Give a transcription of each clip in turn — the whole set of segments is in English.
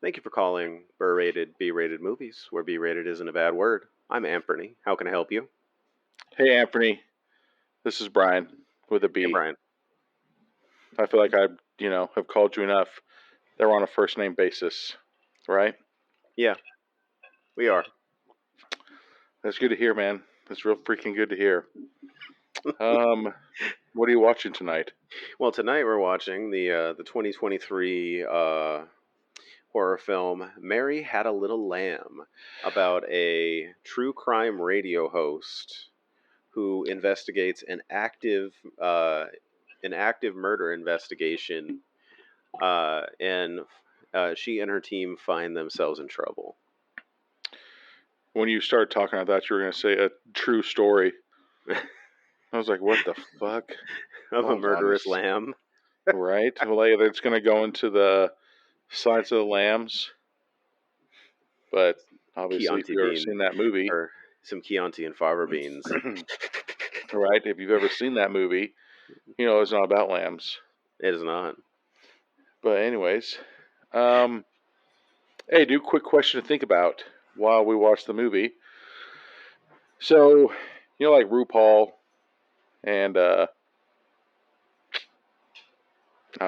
Thank you for calling B-rated, B-rated movies, where B-rated isn't a bad word. I'm Anthony. How can I help you? Hey, Anthony. This is Brian with a Hey, B. Brian. I feel like have called you enough that we're on a first name basis, right? Yeah, we are. That's good to hear, man. That's real freaking good to hear. What are you watching tonight? Well, tonight we're watching the 2023 horror film Mary Had a Little Lamb, about a true crime radio host who investigates an active murder investigation, and she and her team find themselves in trouble. When you started talking, I thought you were going to say a true story. I was like, what the fuck? Of a Hold on. murderous lamb. Right? Well, it's going to go into the Silence of the Lambs. But obviously, if Chianti you've ever bean, seen that movie, or some Chianti and fava beans. right? If you've ever seen that movie, you know it's not about lambs. It is not. But anyways, hey, dude, quick question to think about while we watch the movie. So, like RuPaul and I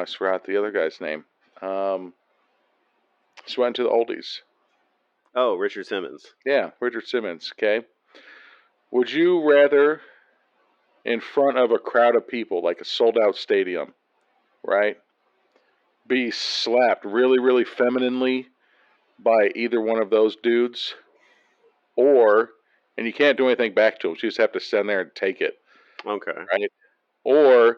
forgot the other guy's name. Just went to the oldies. Oh, Richard Simmons. Yeah, Richard Simmons. Okay. Would you rather, in front of a crowd of people, like a sold-out stadium, right, be slapped really, really femininely by either one of those dudes, and you can't do anything back to them, so you just have to stand there and take it, Okay. right? Or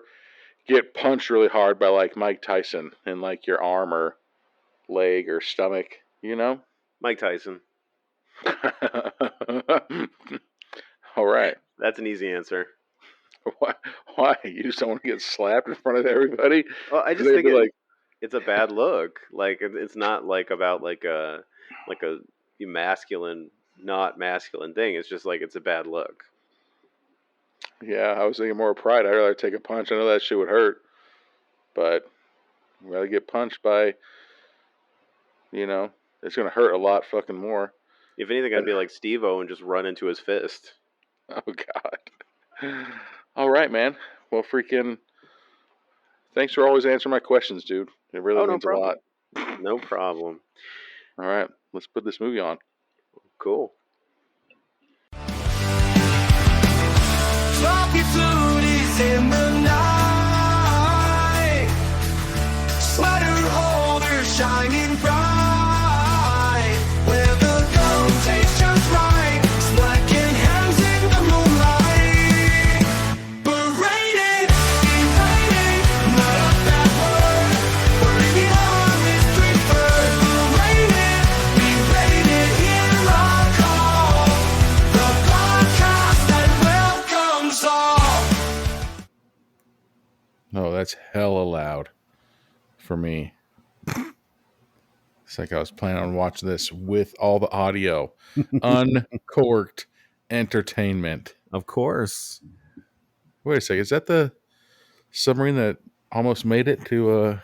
get punched really hard by like Mike Tyson in like your arm or leg or stomach, Mike Tyson. All right. That's an easy answer. Why? You just don't want to get slapped in front of everybody? Well, I just think it's a bad look. Like, it's not like about like a masculine, not masculine thing. It's just like it's a bad look. Yeah, I was thinking more pride. I'd rather take a punch. I know that shit would hurt, but I'd rather get punched by, it's going to hurt a lot fucking more. If anything, I'd be like Steve-O and just run into his fist. Oh, God. All right, man. Well, freaking thanks for always answering my questions, dude. It really means a lot. No problem. All right, let's put this movie on. Cool. Sloppy flutes in the night, sweater holder shining bright, where the gold tastes just right, slacking hands in the moonlight, berated, berated, not a bad word, working on this street bird, berated, berated, here I call, the podcast that welcomes all. Oh, that's hella loud for me. It's like I was planning on watching this with all the audio. Uncorked entertainment. Of course. Wait a second. Is that the submarine that almost made it to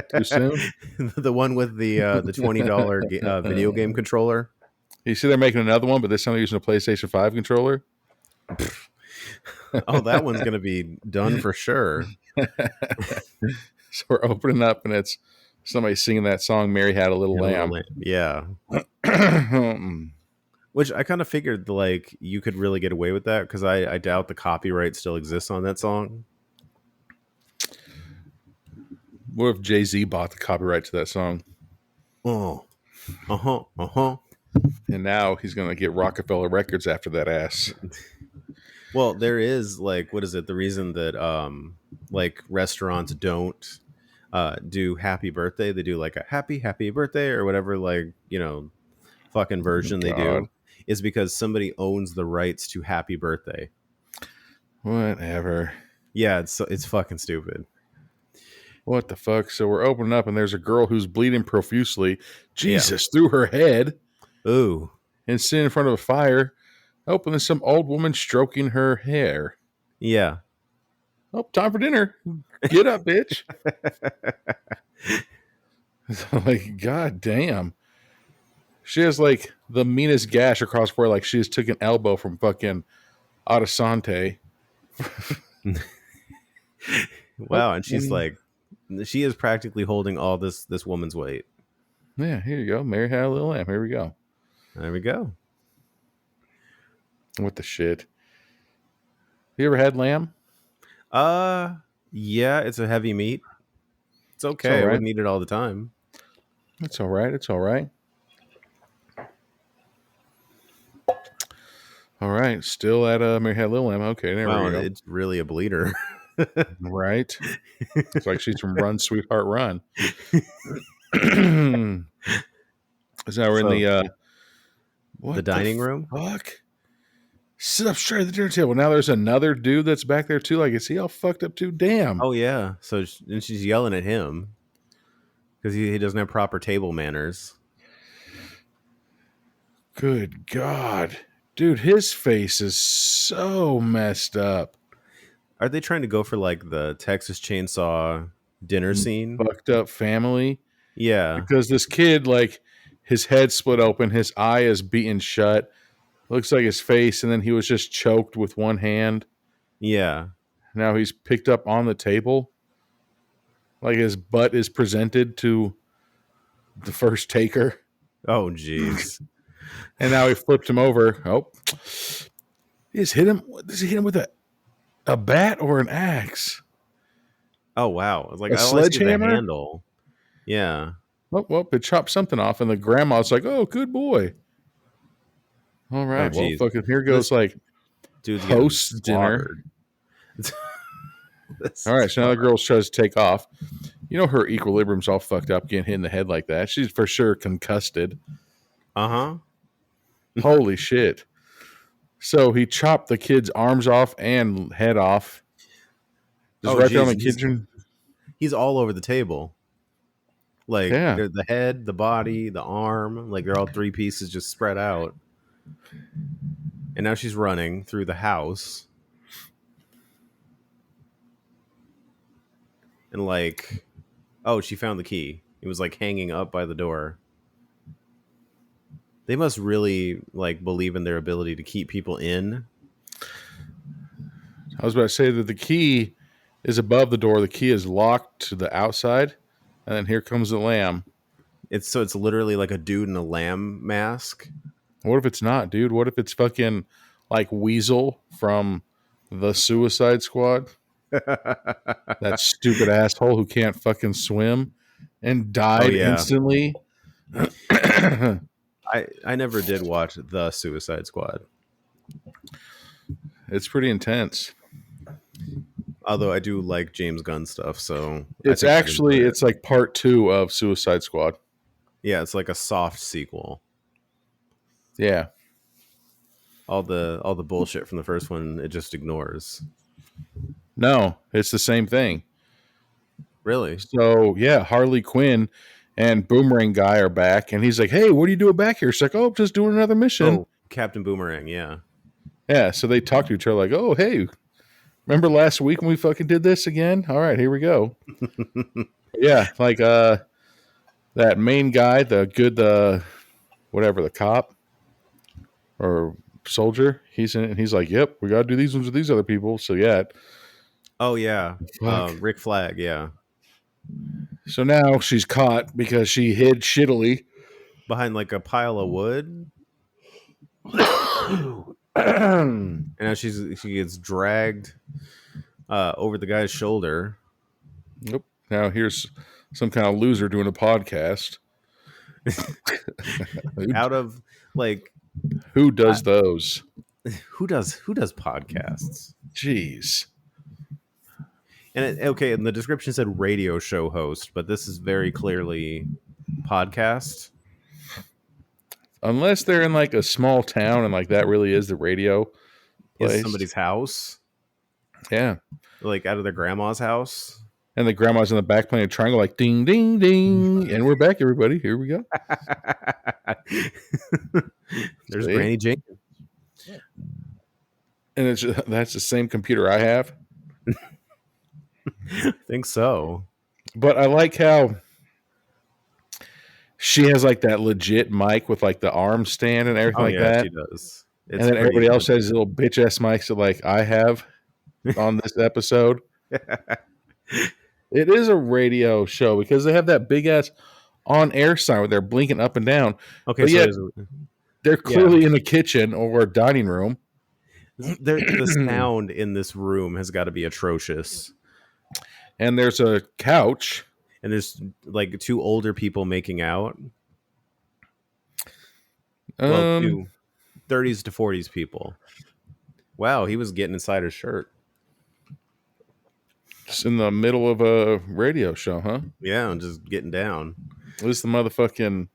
too soon? The one with the $20 video game controller. You see they're making another one, but this time they're using a PlayStation 5 controller? Oh, that one's going to be done for sure. So we're opening up, and it's somebody singing that song, Mary Had a Little Lamb. Yeah. Which I kind of figured, like, you could really get away with that, because I doubt the copyright still exists on that song. What if Jay-Z bought the copyright to that song? Oh. And now he's going to get Rockefeller Records after that ass. Well, there is, like, what is it? The reason that, like, restaurants don't do happy birthday, they do, like, a happy birthday or whatever, like, fucking version they do, is because somebody owns the rights to happy birthday. Whatever. Yeah, it's fucking stupid. What the fuck? So we're opening up, and there's a girl who's bleeding profusely. Jesus, through her head. Ooh. And sitting in front of a fire. Oh, and there's some old woman stroking her hair. Yeah. Oh, time for dinner. Get up, bitch. Like, god damn. She has like the meanest gash across her, like she just took an elbow from fucking Adesante. Wow, and she's like, she is practically holding all this woman's weight. Yeah, here you go. Mary had a little lamb. Here we go. There we go. What the shit? You ever had lamb? Yeah, it's a heavy meat. It's It's all okay. I right. wouldn't eat it all the time. It's all right. It's all right. All right. Still at Mary had a little lamb. Okay, there Wow, we go. it's really a bleeder. Right. It's like she's from Run, Sweetheart, Run. So now we're in So, the what the dining room. fuck? Sit up straight at the dinner table. Now there's another dude that's back there too. Like, is he all fucked up too? Damn. Oh yeah. So and she's yelling at him because he doesn't have proper table manners. Good God. Dude, his face is so messed up. Are they trying to go for like the Texas Chainsaw dinner scene? Fucked up family. Yeah. Because this kid, like, his head split open, his eye is beaten shut. Looks like his face, and then he was just choked with one hand. Yeah. Now he's picked up on the table. Like his butt is presented to the first taker. Oh jeez. And now he flipped him over. Oh. Does he hit him with a bat or an axe? Oh wow. It's like A I only see the sledgehammer? handle. Yeah. Well, it chopped something off, and the grandma's like, "Oh, good boy." All right, well, geez. fucking here goes like Dude's getting post dinner. slaughtered. This All right, is so now the fun. girl tries to take off. You know her equilibrium's all fucked up, getting hit in the head like that. She's for sure concussed. Uh-huh. Holy shit! So he chopped the kid's arms off and head off. Just Oh, right there on the geez, kitchen. He's all over the table. Like Yeah. the head, the body, the arm, like they're all three pieces just spread out. And now she's running through the house. And like, oh, she found the key. It was like hanging up by the door. They must really like believe in their ability to keep people in. I was about to say that the key is above the door. The key is locked to the outside, and then here comes the lamb. It's literally like a dude in a lamb mask. What if it's not, dude? What if it's fucking like Weasel from the Suicide Squad? That stupid asshole who can't fucking swim and died yeah. instantly. I never did watch The Suicide Squad. It's pretty intense. Although I do like James Gunn stuff, so It's actually it's like part 2 of Suicide Squad. Yeah, it's like a soft sequel. Yeah. All the bullshit from the first one it just ignores. No, it's the same thing. Really? So yeah, Harley Quinn and Boomerang Guy are back, and he's like, "Hey, what are you doing back here?" She's like, "Oh, just doing another mission." Oh, Captain Boomerang, yeah. Yeah, so they talk to each other like, "Oh, hey, remember last week when we fucking did this again? All right, here we go." Yeah, like that main guy, the whatever, the cop or soldier, he's in it, and he's like, "Yep, we got to do these ones with these other people." So yeah. Oh yeah. Fuck. Rick Flag, yeah. So now she's caught because she hid shittily Behind like a pile of wood. Yep. And now she gets dragged over the guy's shoulder. Now here's some kind of loser doing a podcast. Out of like Who does those? who does podcasts? Jeez. And and the description said radio show host, but this is very clearly podcast. Unless they're in like a small town and like that really is the radio place. Is somebody's house. Yeah. Like out of their grandma's house. And the grandma's in the back playing a triangle like ding, ding, ding. And we're back, everybody. Here we go. There's See? Granny Jane. And that's the same computer I have. I think so. But I like how She has like that legit mic with like the arm stand and everything Oh like yeah, that. she does. And It's then pretty everybody else has legit. little bitch ass mics that like I have on this episode. It is a radio show because they have that big ass on air sign where they're blinking up and down, Okay, but so yet there's they're yeah. clearly in the kitchen or a dining room. The sound in this room has got to be atrocious. And there's a couch. And there's like two older people making out. Well, two 30s to 40s people. Wow, he was getting inside her shirt. Just in the middle of a radio show, huh? Yeah, and just getting down. This is the motherfucking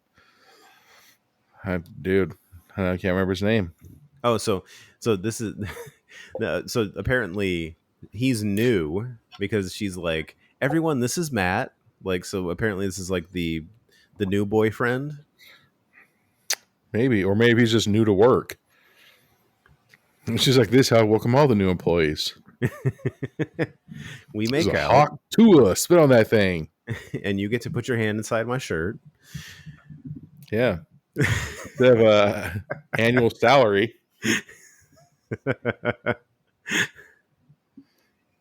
dude. I can't remember his name. Oh, so this is so apparently he's new because she's like, everyone, this is Matt. Like, so apparently this is like the new boyfriend. Maybe, or maybe he's just new to work. And she's like, "This is how I welcome all the new employees. We There's make a out, hawk to us. Spit on that thing." and you get to put your hand inside my shirt. Yeah, they have a annual salary.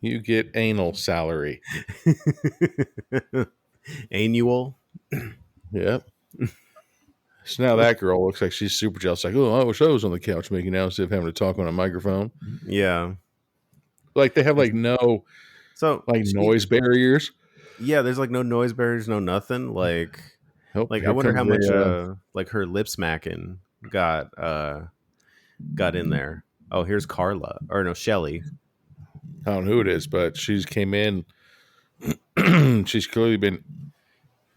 You get anal salary. Annual. Yep. So now that girl looks like she's super jealous. Like, oh, I wish I was on the couch making out instead of having to talk on a microphone. Yeah. Like they have like no So like noise barriers. Yeah, there's like no noise barriers, no nothing. Like Oh, I here wonder comes how much the, like her lip smacking got in there. Oh, here's Carla. Or no, Shelly. I don't know who it is, but she's came in. She's clearly been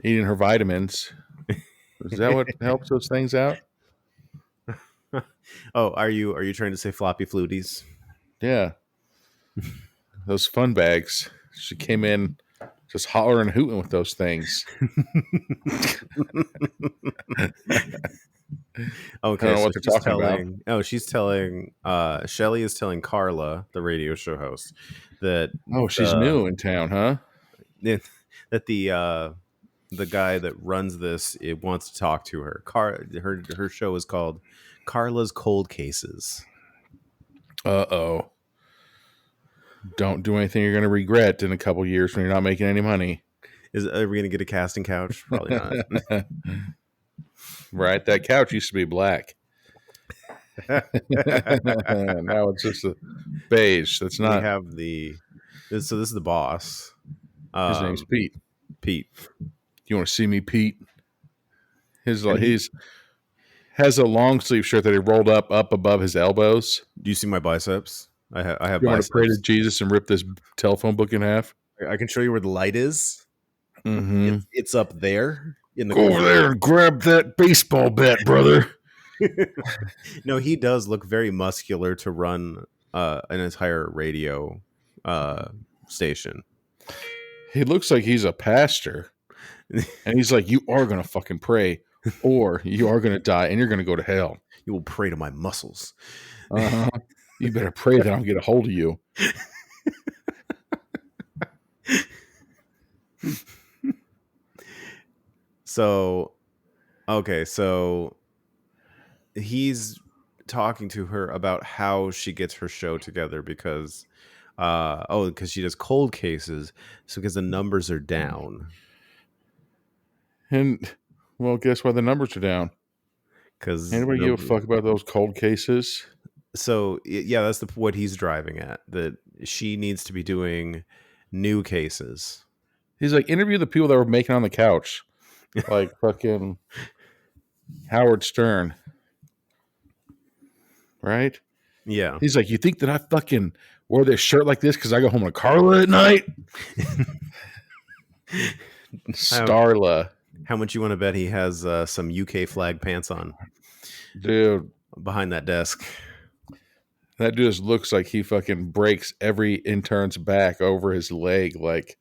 eating her vitamins. Is that what helps those things out? Oh, are you trying to say floppy fluties? Yeah. Those fun bags. She came in just hollering and hooting with those things. Okay, I don't know so what they're talking about. Oh, she's telling Shelly is telling Carla, the radio show host, that Oh, she's new in town, huh? that the guy that runs this, it wants to talk to her. Her show is called Carla's Cold Cases. Uh-oh. Don't do anything you're going to regret in a couple years when you're not making any money. Are we going to get a casting couch? Probably not. Right? That couch used to be black. Now it's just a beige. That's We not. have so this is the boss. His name's Pete. Pete. You want to see me, Pete? He's has a long sleeve shirt that he rolled up above his elbows. Do you see my biceps? I have You want biceps. to pray to Jesus and rip this telephone book in half? I can show you where the light is. Mm-hmm. It's up there in the Go over corner. there and grab that baseball bat, brother. No, he does look very muscular to run an entire radio station. He looks like he's a pastor. And he's like, you are going to fucking pray or you are going to die and you're going to go to hell. You will pray to my muscles. Uh-huh. You better pray that I don't get a hold of you. So, okay, so he's talking to her about how she gets her show together because because she does cold cases, so because the numbers are down. And well, guess why the numbers are down? Because Anybody give a fuck about those cold cases? So yeah, that's what he's driving at. That she needs to be doing new cases. He's like, interview the people that were making on the couch. Like fucking Howard Stern. Right? Yeah. He's like, you think that I fucking wore this shirt like this because I go home to Carla at night? Starla. How much you want to bet he has some UK flag pants on? Dude. Behind that desk. That dude just looks like he fucking breaks every intern's back over his leg. Like,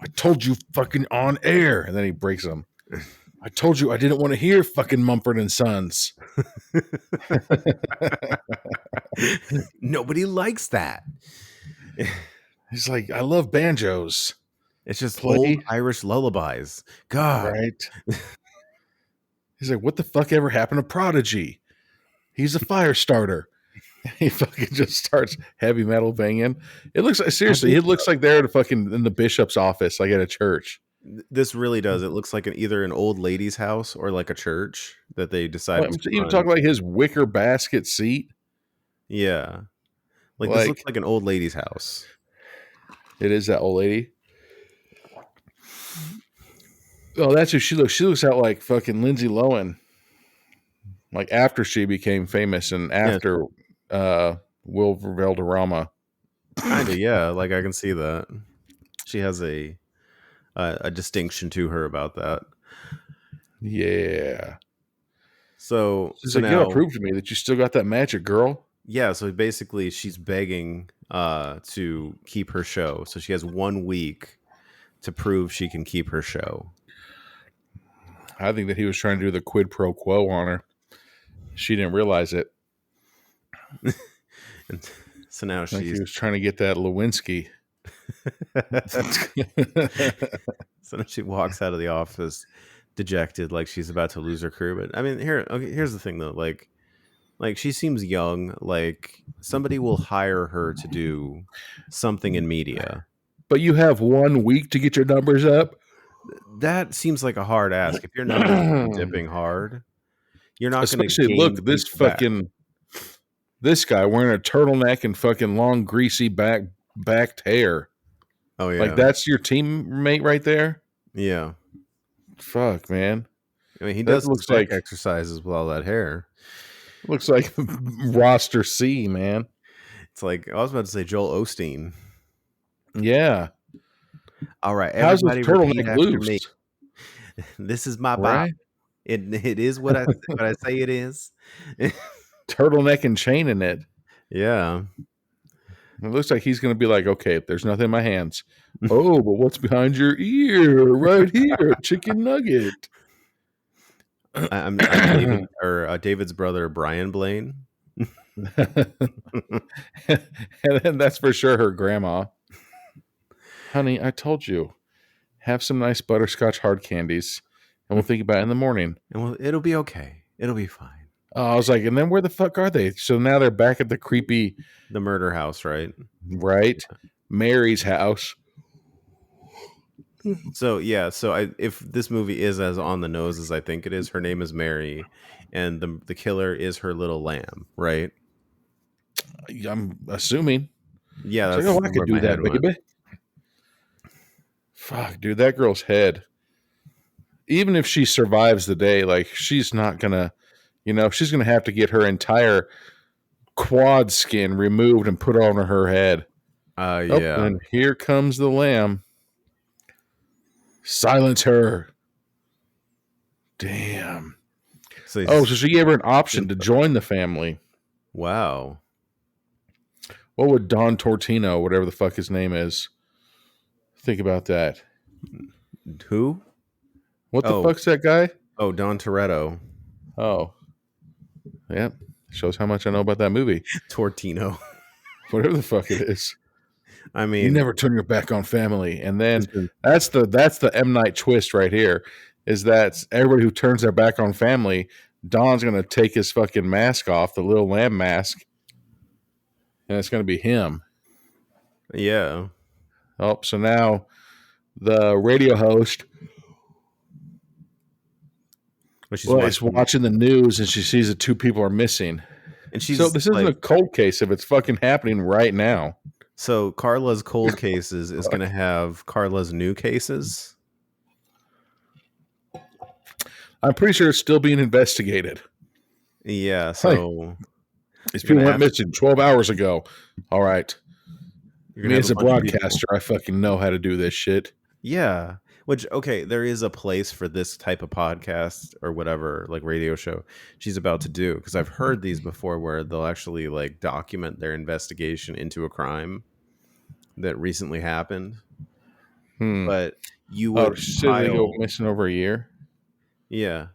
I told you fucking on air. And then he breaks them. I told you I didn't want to hear fucking Mumford and Sons. Nobody likes that. He's like, I love banjos. It's just old Irish lullabies. God. Right. He's like, what the fuck ever happened to Prodigy? He's a fire starter. He fucking just starts heavy metal banging. It looks like, seriously, it looks like they're at a fucking in the bishop's office, like at a church. This really does. It looks like either an old lady's house or like a church that they decided to Even run. talking like his wicker basket seat. Yeah. Like this looks like an old lady's house. It is that old lady. Oh, that's who she looks. She looks out like fucking Lindsay Lohan. Like after she became famous and after Will Valderrama. Kinda, yeah. Like I can see that. She has a distinction to her about that. Yeah. So She's like, now, you gotta prove to me that you still got that magic, girl. yeah, so basically she's begging to keep her show. So she has 1 week to prove she can keep her show. I think that he was trying to do the quid pro quo on her. She didn't realize it. And so now Like he was trying to get that Lewinsky. So now she walks out of the office dejected, like she's about to lose her career. But I mean, here's the thing though, like she seems young. Like somebody will hire her to do something in media. But you have 1 week to get your numbers up. That seems like a hard ask. If your numbers are dipping hard, you're not going to look. This fucking this guy wearing a turtleneck and fucking long greasy backed hair. Oh yeah, like that's your teammate right there. Yeah, fuck man. I mean, he does looks like exercises with all that hair. Looks like roster C, man. It's like I was about to say Joel Osteen. Yeah. All right, how's the turtleneck loose? Me. This is my body. It is what I say it is. Turtleneck and chain in it. Yeah. It looks like he's going to be like, okay, there's nothing in my hands. Oh, but what's behind your ear? Right here, chicken nugget. I'm David, David's brother, Brian Blaine. And then that's for sure her grandma. Honey, I told you, have some nice butterscotch hard candies, and we'll think about it in the morning. And it'll be okay. It'll be fine. I was like, and then where the fuck are they? So now they're back at the murder house, right? Right. Mary's house. So yeah, if this movie is as on the nose as I think it is, her name is Mary, and the killer is her little lamb, right? I'm assuming. Yeah, that's like, I could do that, baby. Fuck, dude, that girl's head. Even if she survives the day, like she's not gonna, she's gonna have to get her entire quad skin removed and put on her head. Yeah. And here comes the lamb. Silence her. Damn. So she gave her an option to join the family. Wow. What would Don Tortino, whatever the fuck his name is, think about that? Who? What the fuck's that guy? Oh, Don Toretto. Oh. Yep. Shows how much I know about that movie. Tortino. Whatever the fuck it is. I mean, you never turn your back on family. And then that's the M. Night twist right here, is that everybody who turns their back on family, Don's going to take his fucking mask off, the little lamb mask, and it's going to be him. Yeah. Oh, so now the radio host is watching the news, and she sees that 2 people are missing. And so this isn't a cold case if it's fucking happening right now. So Carla's cold cases is going to have Carla's new cases. I'm pretty sure it's still being investigated. Yeah. So these people went missing 12 hours ago. All right. Me as a broadcaster, I fucking know how to do this shit. Yeah. Which, okay, there is a place for this type of podcast or whatever, like radio show she's about to do. Because I've heard these before where they'll actually like document their investigation into a crime that recently happened. But you would they go missing over a year? Yeah.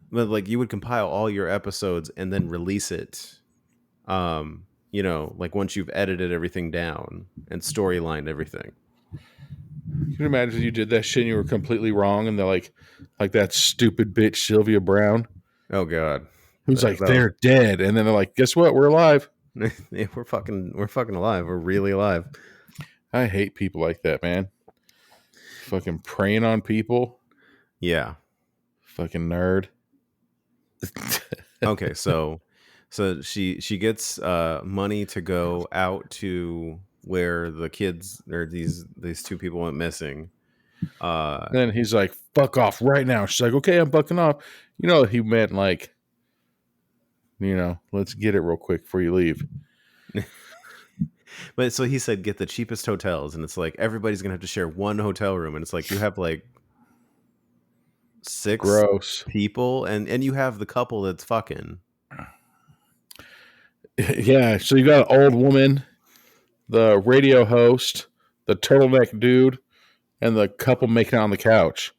But like you would compile all your episodes and then release it. Like once you've edited everything down and storylined everything. Can you imagine if you did that shit and you were completely wrong and they're like that stupid bitch Sylvia Brown, Oh God, who's like, they're dead. And then they're like, guess what? We're alive. yeah, we're fucking alive. We're really alive. I hate people like that, man. Fucking preying on people. Yeah. Fucking nerd. Okay, so she gets money to go out to where the kids or these two people went missing. Then he's like, fuck off right now. She's like, okay, I'm bucking off. You know, he meant like, let's get it real quick before you leave. But so he said get the cheapest hotels, and it's like everybody's gonna have to share one hotel room, and it's like you have like 6 Gross people, and you have the couple that's fucking. Yeah, so you got an old woman, the radio host, the turtleneck dude, and the couple making out on the couch.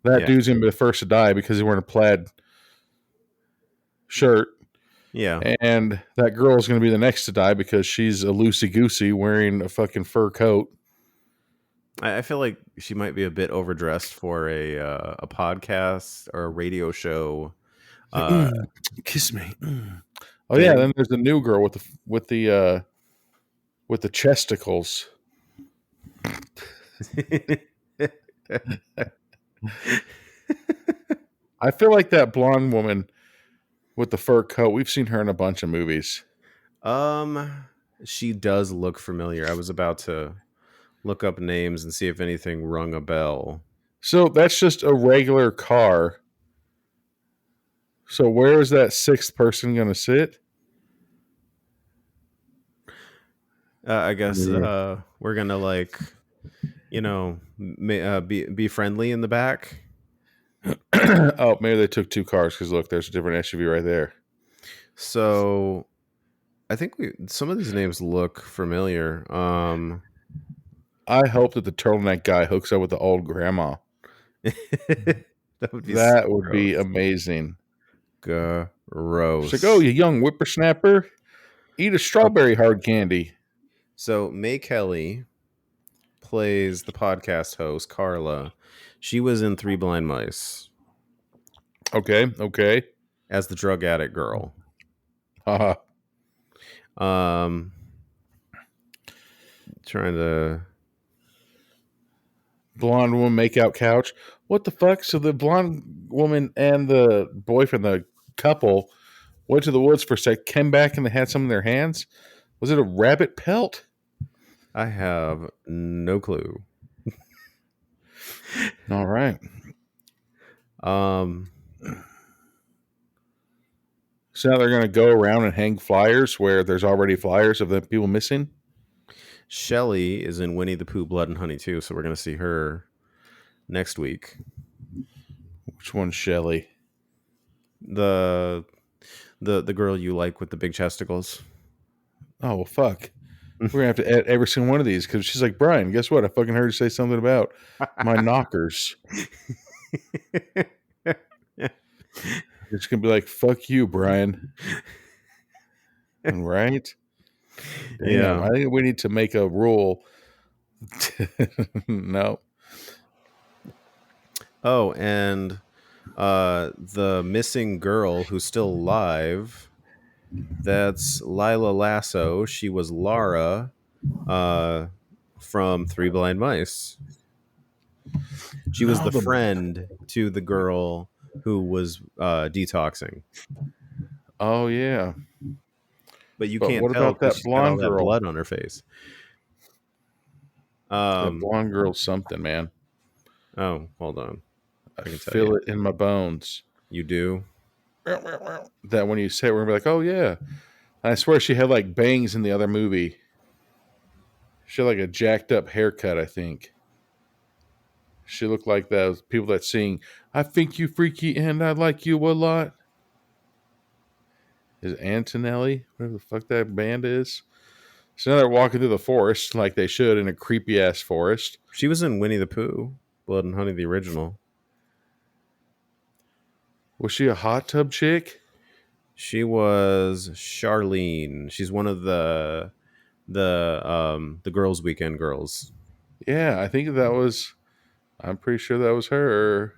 That dude's gonna be the first to die because he's wearing a plaid shirt. Yeah. And that girl's gonna be the next to die because she's a loosey goosey wearing a fucking fur coat. I feel like she might be a bit overdressed for a podcast or a radio show. Kiss me. Oh yeah, then there's the new girl with the chesticles. I feel like that blonde woman with the fur coat, we've seen her in a bunch of movies. She does look familiar. I was about to look up names and see if anything rung a bell. So that's just a regular car. So where is that 6th person going to sit? I guess we're gonna like, be friendly in the back. Oh, maybe they took 2 cars because look, there's a different SUV right there. So, I think some of these names look familiar. I hope that the turtleneck guy hooks up with the old grandma. That would be be amazing. Gross. She's like, oh, you young whippersnapper, eat a strawberry hard candy. So May Kelly plays the podcast host Carla. She was in 3 Blind Mice. Okay. As the drug addict girl. Uh-huh. Trying to blonde woman make out couch. What the fuck? So the blonde woman and the boyfriend, the couple, went to the woods for a sec, came back and they had some in their hands. Was it a rabbit pelt? I have no clue. All right. So now they're going to go around and hang flyers where there's already flyers of the people missing. Shelly is in Winnie the Pooh Blood and Honey too, so we're going to see her next week. Which one's Shelly? The girl you like with the big chesticles. Oh, well, fuck. We're going to have to edit every single one of these because she's like, Brian, guess what? I fucking heard you say something about my knockers. It's going to be like, fuck you, Brian. Right? Damn, Yeah. I think we need to make a rule. No. Oh, and the missing girl who's still alive, that's Lila Lasso. She was Lara from 3 Blind Mice. She was the friend to the girl who was detoxing. Oh, yeah. But you can't what tell about that 'cause she's got all blonde that girl? blood on her face. That blonde girl's something, man. Oh, hold on. I can feel it in my bones. You do? That when you say it, we're going to be like, oh, yeah. I swear she had like bangs in the other movie. She had like a jacked up haircut, I think. She looked like those people that sing, I think you freaky and I like you a lot. Is it Antonelli? Whatever the fuck that band is. So now they're walking through the forest like they should in a creepy ass forest. She was in Winnie the Pooh, Blood and Honey, the original. Was she a hot tub chick? She was Charlene. She's one of the Girls Weekend girls. Yeah, I think that was. I'm pretty sure that was her.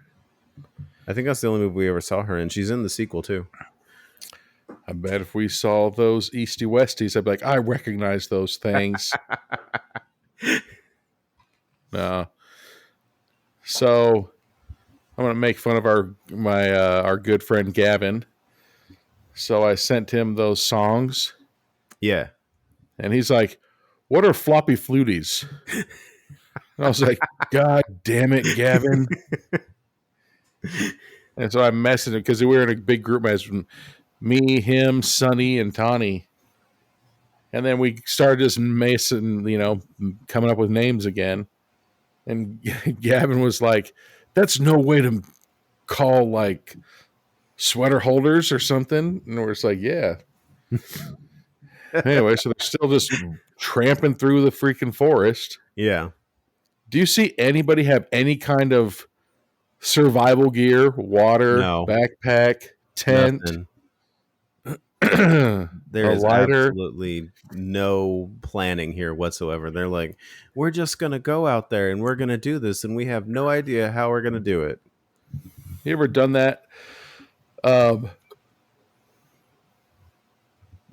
I think that's the only movie we ever saw her in. She's in the sequel too. I bet if we saw those Easty Westies, I'd be like, I recognize those things. No. So I'm gonna make fun of our good friend Gavin. So I sent him those songs, Yeah. and he's like, "What are floppy fluties?" And I was like, "God damn it, Gavin!" And so I messaged him because we were in a big group message, me, him, Sonny, and Tawny. And then we started just Mason, coming up with names again. And Gavin was like, "That's no way to call like sweater holders or something." And we're just like, "Yeah." Anyway, so they're still just tramping through the freaking forest. Yeah. Do you see anybody have any kind of survival gear, water, No. backpack, tent, Nothing. a There is lighter? absolutely no planning here whatsoever. They're like, we're just gonna go out there and we're gonna do this, and we have no idea how we're gonna do it. You ever done that? I've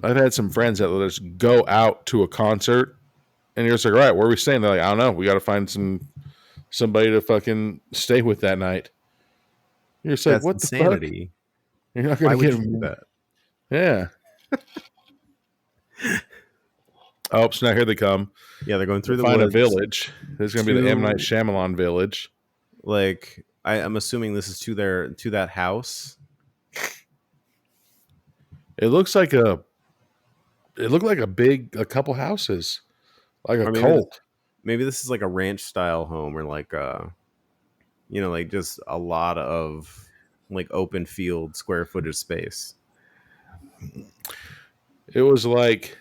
had some friends that will just go out to a concert, and you're just like, "All right, where are we staying?" They're like, "I don't know. We got to find somebody to fucking stay with that night." You're just like, That's "What the fuck?" insanity. You're not Why going to would get you do that? Yeah. Oh, so now here they come. Yeah, they're going through the Find a woods. village. There's going to be the M. Night Shyamalan village. Like, I'm assuming this is to that house. It looks like a couple houses, like a Or cult. maybe this is like a ranch style home, or like like just a lot of like open field square footage space. It was like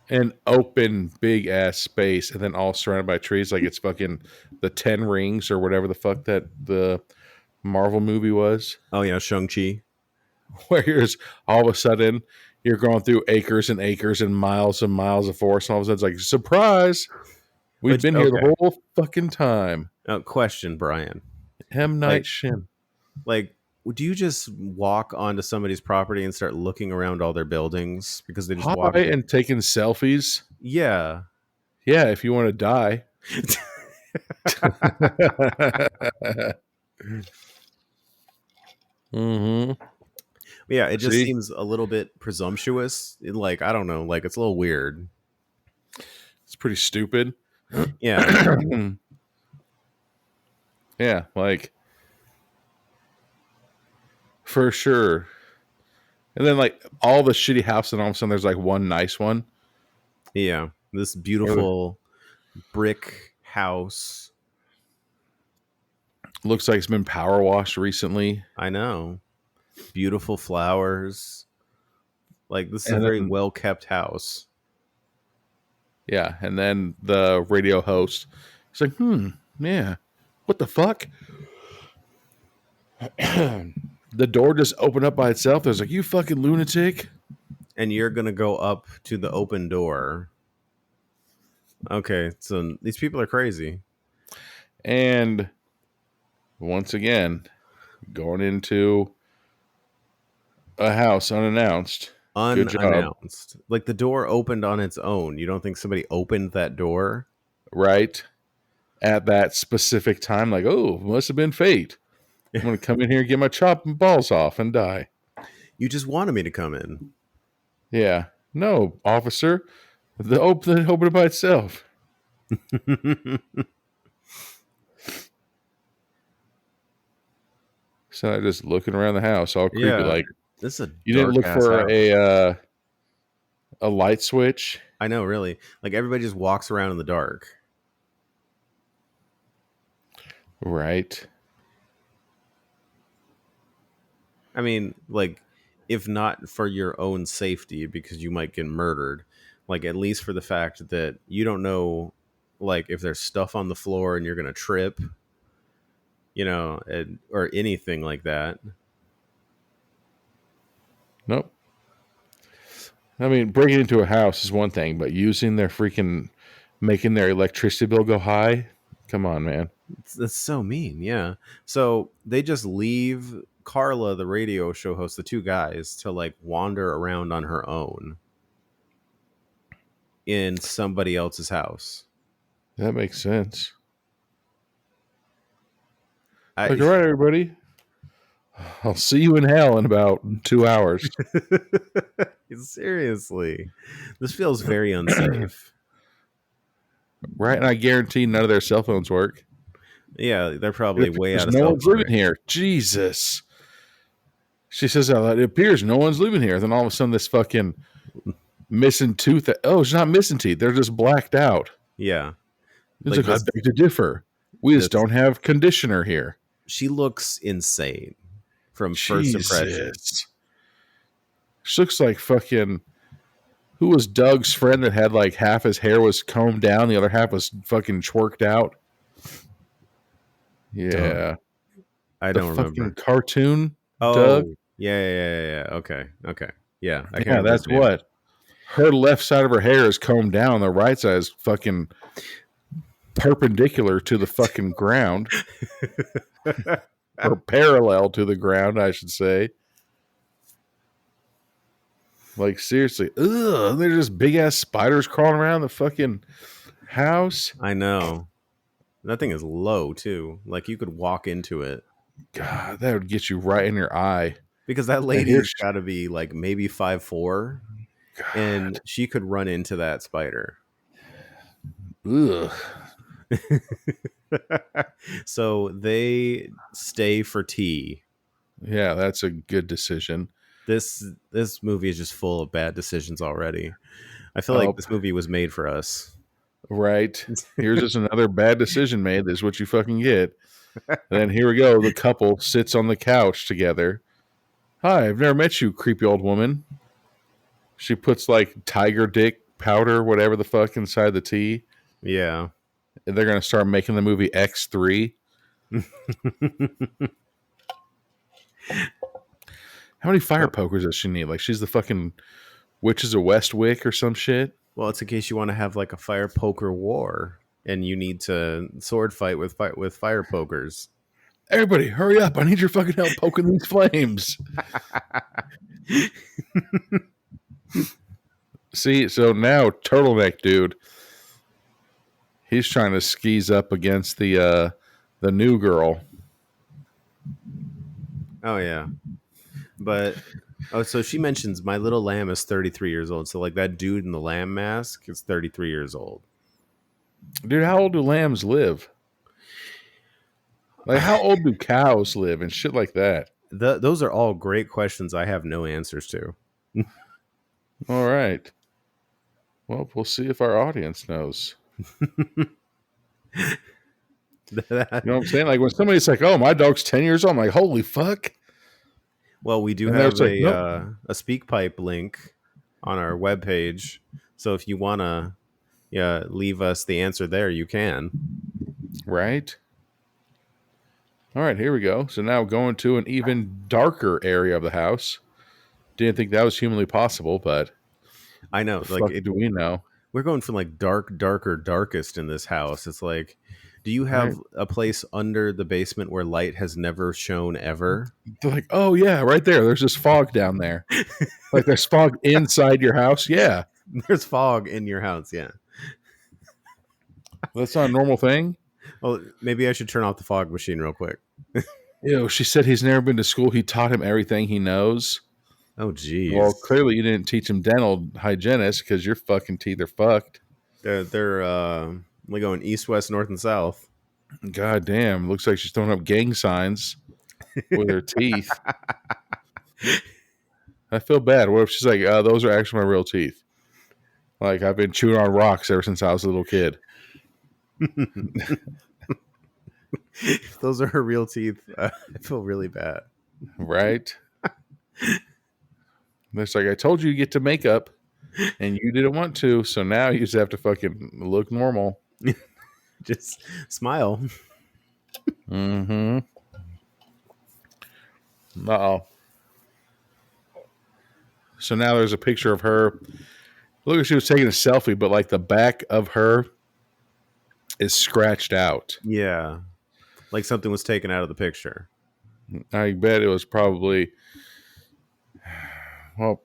an open big ass space, and then all surrounded by trees, like it's fucking the 10 Rings or whatever the fuck that the Marvel movie was. Oh yeah, Shang-Chi. Where all of a sudden you're going through acres and acres and miles of forest, and all of a sudden it's like, surprise, we've been here the whole fucking time. Question, Brian. M. Night Shyamalan. Like, do you just walk onto somebody's property and start looking around all their buildings because they just walk and taking selfies? Yeah. Yeah, if you want to die. Mm-hmm. Yeah, it just seems a little bit presumptuous. Like, I don't know, like it's a little weird. It's pretty stupid. Yeah. Yeah, like for sure. And then like all the shitty houses, and all of a sudden there's like one nice one. Yeah, this beautiful brick house. Looks like it's been power washed recently. I know. Beautiful flowers. Like, this is a very well kept house. Yeah, and then the radio host is like, yeah, what the fuck? The door just opened up by itself. There's like, you fucking lunatic. And you're going to go up to the open door. Okay, so these people are crazy. And once again, going into a house unannounced. Unannounced. Like, the door opened on its own. You don't think somebody opened that door? Right. At that specific time, like, oh, must have been fate. I'm going to come in here and get my chopping balls off and die. You just wanted me to come in. Yeah. No, officer. The open it by itself. So I just looking around the house, all creepy, like this is you didn't look for a light switch. I know, really. Like, everybody just walks around in the dark. Right. I mean, like, if not for your own safety, because you might get murdered, like, at least for the fact that you don't know, like, if there's stuff on the floor and you're going to trip, or anything like that. Nope. I mean, breaking into a house is one thing, but using their freaking making their electricity bill go high. Come on, man. That's so mean. Yeah. So they just leave Carla, the radio show host, the two guys, to like wander around on her own in somebody else's house. That makes sense. I, Like, all right, everybody. I'll see you in hell in about 2 hours. Seriously, this feels very unsafe. Right? And I guarantee none of their cell phones work. Yeah, they're probably way out of no cell one's living phone. here. Jesus. She says, it appears no one's living here. Then all of a sudden, this fucking missing tooth. Oh, it's not missing teeth. They're just blacked out. Yeah. It's like, I beg to differ. We just don't have conditioner here. She looks insane from first impression. She looks like fucking... Who was Doug's friend that had like half his hair was combed down, the other half was fucking twerked out? Yeah. I don't remember. Cartoon Oh, Doug? Yeah. Okay. Yeah. Yeah, that's what. Her left side of her hair is combed down. The right side is fucking perpendicular to the fucking ground. Or parallel to the ground, I should say. Like, seriously. Ugh, they're just big-ass spiders crawling around the fucking house. I know. That thing is low, too. Like, you could walk into it. God, that would get you right in your eye. Because that lady's got to be, like, maybe 5'4", and she could run into that spider. Ugh. So they stay for tea. Yeah, that's a good decision. This movie is just full of bad decisions already. I feel like this movie was made for us. Right. Here's just another bad decision made. This is what you fucking get. And then here we go. The couple sits on the couch together. Hi, I've never met you, creepy old woman. She puts like tiger dick powder, whatever the fuck, inside the tea. Yeah. And they're going to start making the movie X3. How many fire pokers does she need? Like, she's the fucking Witches of Westwick or some shit? Well, it's in case you want to have like a fire poker war and you need to sword fight with fire pokers. Everybody, hurry up. I need your fucking help poking these flames. See, so now Turtleneck Dude, he's trying to skis up against the new girl. Oh, yeah. But, so she mentions my little lamb is 33 years old. So, like, that dude in the lamb mask is 33 years old. Dude, how old do lambs live? Like, how old do cows live and shit like that? Those are all great questions I have no answers to. All right. Well, we'll see if our audience knows. You know what I'm saying? Like, when somebody's like, oh, my dog's 10 years old, I'm like, holy fuck. Well, we do And have like, a SpeakPipe link on our webpage. So if you want to leave us the answer there, you can. Right? All right, here we go. So now going to an even darker area of the house. Didn't think that was humanly possible, but I know. Like, do we know? We're going from like darker, darkest in this house. It's like, do you have a place under the basement where light has never shone ever? They're like, oh yeah, right there. There's just fog down there. Like there's fog inside your house. Yeah, there's fog in your house. Yeah, that's not a normal thing. Well, maybe I should turn off the fog machine real quick. She said he's never been to school. He taught him everything he knows. Oh, geez. Well, clearly you didn't teach him dental hygienist because your fucking teeth are fucked. They're going east, west, north, and south. God damn. Looks like she's throwing up gang signs with her teeth. I feel bad. What if she's like, those are actually my real teeth? Like, I've been chewing on rocks ever since I was a little kid. If those are her real teeth, I feel really bad. Right? It's like, I told you get to makeup, and you didn't want to, so now you just have to fucking look normal. Just smile. Mm-hmm. Uh-oh. So now there's a picture of her. Look like she was taking a selfie, but like the back of her is scratched out. Yeah. Like something was taken out of the picture. I bet it was probably, well,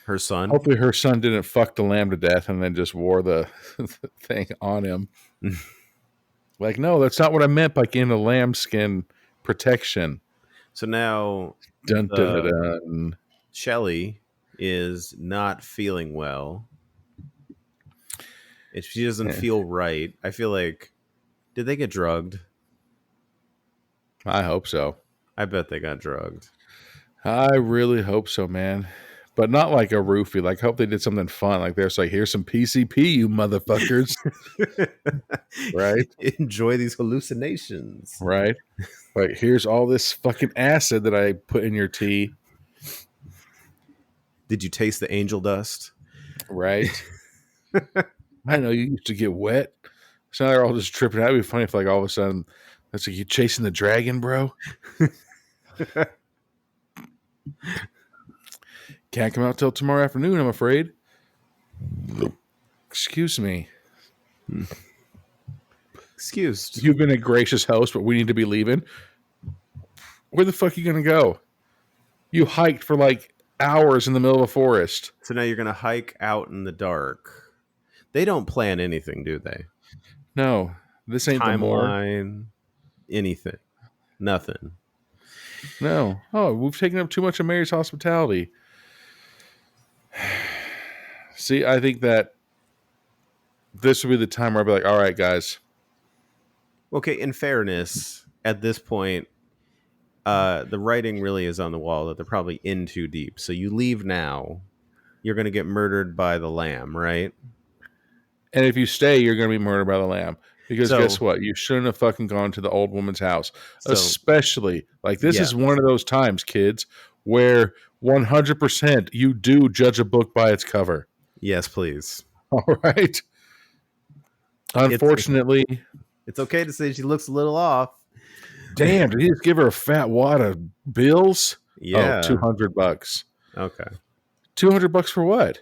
Her son. hopefully her son didn't fuck the lamb to death and then just wore the thing on him. Like, no, that's not what I meant by getting a lambskin protection. So now Dun, dun, dun, dun. Shelley is not feeling well. If she doesn't feel right, I feel like, did they get drugged? I hope so. I bet they got drugged. I really hope so, man. But not like a roofie. Like, hope they did something fun. Like, there's like, here's some PCP, you motherfuckers. Right? Enjoy these hallucinations. Right? Like, here's all this fucking acid that I put in your tea. Did you taste the angel dust? Right? I know you used to get wet. So now they're all just tripping out. It'd be funny if, like, all of a sudden, it's like, you chasing the dragon, bro? Can't come out till tomorrow afternoon, I'm afraid. Excuse me. Excused. You've been a gracious host, but we need to be leaving. Where the fuck are you going to go? You hiked for like hours in the middle of a forest. So now you're going to hike out in the dark. They don't plan anything, do they? No, this ain't the more. Timeline, anything. Nothing. No. Oh, we've taken up too much of Mary's hospitality. See, I think that this would be the time where I'd be like, all right, guys. Okay, in fairness, at this point, the writing really is on the wall that they're probably in too deep. So you leave now, you're going to get murdered by the lamb, right? And if you stay, you're going to be murdered by the lamb. Because So- guess what? You shouldn't have fucking gone to the old woman's house. Especially, like, this is one of those times, kids, where 100% you do judge a book by its cover. Yes, please. All right. Unfortunately, It's okay to say she looks a little off. damn, did he just give her a fat wad of bills? Yeah. Oh, $200. Okay. $200 for what?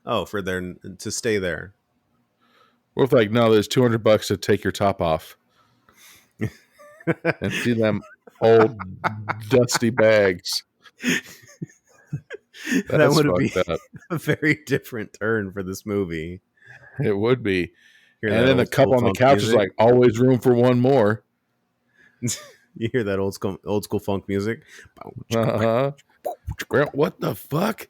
Oh, for their to stay there. We're like, no, there's $200 to take your top off and see them old dusty bags. That would be fucked up. a very different turn for this movie. It would be. Hear And that then the old couple school on the funk couch is music? like, always room for one more. You hear that old school funk music? Uh-huh. What the fuck?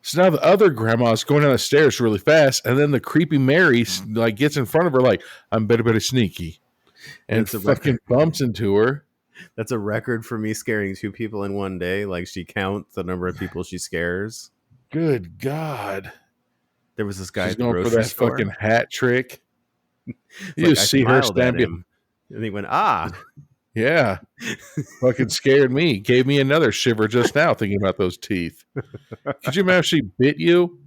So now the other grandma's going down the stairs really fast, and then the creepy Mary like gets in front of her like, I'm better sneaky. And It's a fucking bumps into her. That's a record for me scaring two people in one day. Like she counts the number of people she scares. Good God. There was this guy She's at the going for grocery that store. fucking hat trick. It's You like, just I see her smiled at stand him, and he went, "Ah." Yeah. Fucking scared me. Gave me another shiver just now thinking about those teeth. Could you imagine if she bit you?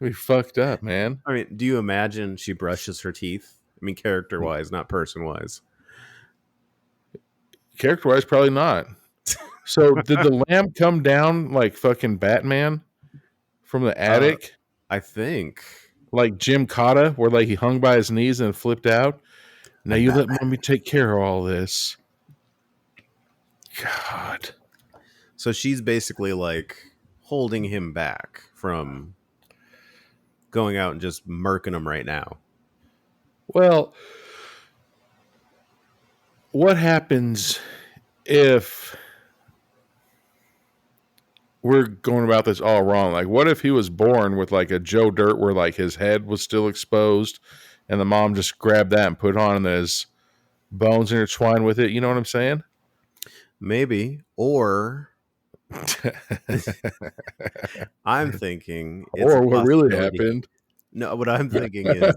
We fucked up, man. I mean, do you imagine she brushes her teeth? I mean, character-wise, not person-wise. Character-wise, probably not. So did the lamb come down like fucking Batman from the attic? I think. Like Jim Cotta, where like he hung by his knees and flipped out? Now you let mommy take care of all this. God. So she's basically like holding him back from going out and just murking him right now. Well, what happens if we're going about this all wrong? Like, what if he was born with like a Joe Dirt where like his head was still exposed and the mom just grabbed that and put it on and his bones intertwined with it? You know what I'm saying? Maybe. Or I'm thinking it's Or a what really possibility. happened? No, what I'm thinking is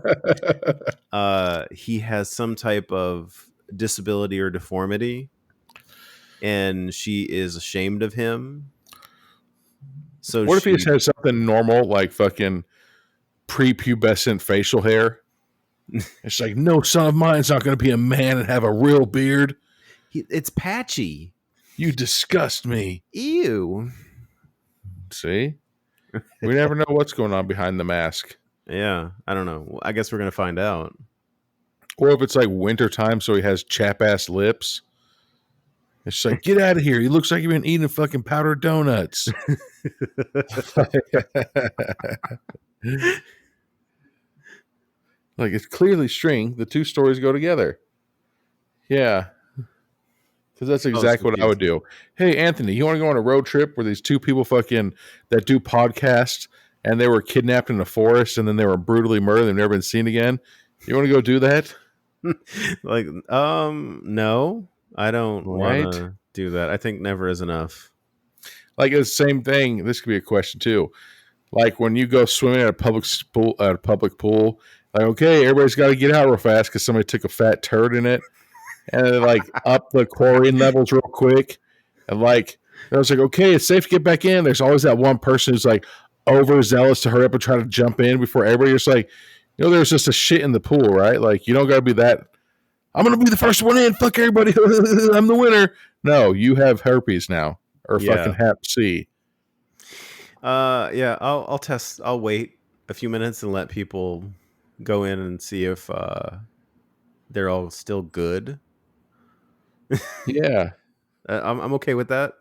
he has some type of disability or deformity and she is ashamed of him. So What if he just had something normal, like fucking prepubescent facial hair? It's like, no son of mine's not going to be a man and have a real beard. it's patchy. You disgust me. Ew. See? We never know what's going on behind the mask. Yeah, I don't know. I guess we're gonna find out. Or if it's like wintertime, so he has chap ass lips. It's just like, get out of here. He looks like you've been eating fucking powdered donuts. Like, it's clearly string. The two stories go together. Yeah. Because that's exactly what I would do. Hey, Anthony, you want to go on a road trip where these two people fucking that do podcasts and they were kidnapped in the forest and then they were brutally murdered and they've never been seen again? You want to go do that? Like, no, I don't want to do that. I think never is enough. Like, it's the same thing. This could be a question too. Like when you go swimming at a public pool, like, okay, everybody's got to get out real fast because somebody took a fat turd in it, and they like up the chlorine levels real quick, and like I was like, okay, it's safe to get back in. There's always that one person who's like overzealous to hurry up and try to jump in before everybody. Just like, there's just a shit in the pool, right? Like you don't got to be that. I'm gonna be the first one in. Fuck everybody. I'm the winner. No, you have herpes now, or fucking Hep C. Yeah, I'll test. I'll wait a few minutes and let people go in and see if they're all still good. Yeah, I'm okay with that.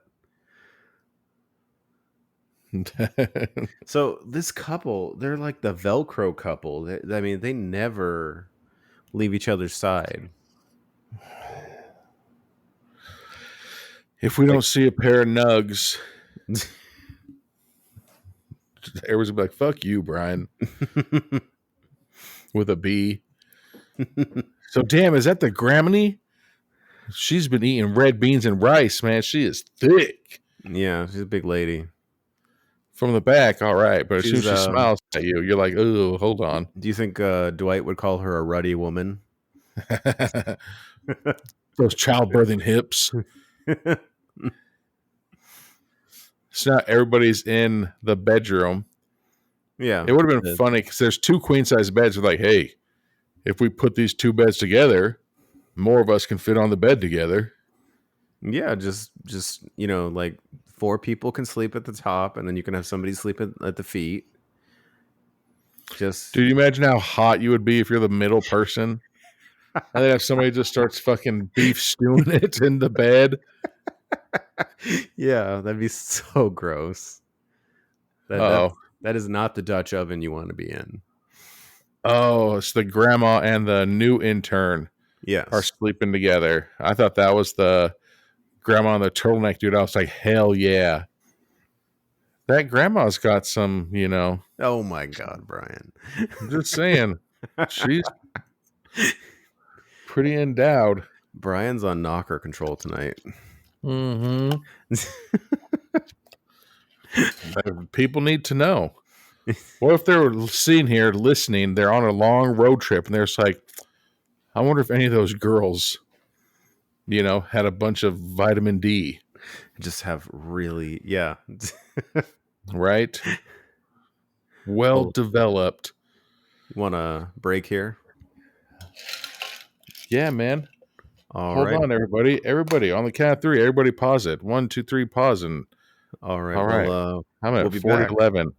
So this couple, they're like the Velcro couple. I mean, they never leave each other's side. If we don't see a pair of nugs, everyone's be like, fuck you, Brian. With a B. So, damn, is that the Grammy? She's been eating red beans and rice, man. She is thick. Yeah, she's a big lady. From the back, all right. But as soon as she smiles at you, you're like, oh, hold on. Do you think Dwight would call her a ruddy woman? Those childbirthing hips. So now everybody's in the bedroom. Yeah. It would have been funny because there's two queen size beds. We're like, hey, if we put these two beds together, more of us can fit on the bed together. Yeah, just like 4 people can sleep at the top, and then you can have somebody sleep at the feet. Just, dude, you imagine how hot you would be if you're the middle person, and then if somebody just starts fucking beef stewing it in the bed. Yeah, that'd be so gross. That is not the Dutch oven you want to be in. Oh, it's the grandma and the new intern. Yes. Are sleeping together. I thought that was the grandma and the turtleneck dude. I was like, hell yeah. That grandma's got some, Oh my God, Brian. I'm just saying. She's pretty endowed. Brian's on knocker control tonight. Mm-hmm. People need to know. What if they're sitting here listening, they're on a long road trip, and they're just like, I wonder if any of those girls, had a bunch of vitamin D. Just have really, yeah. Right? Well developed. Want a break here? Yeah, man. Hold on, everybody. Everybody, on the count of 3, everybody pause it. 1, 2, 3, pause. And all right. Well, I'm at 4:11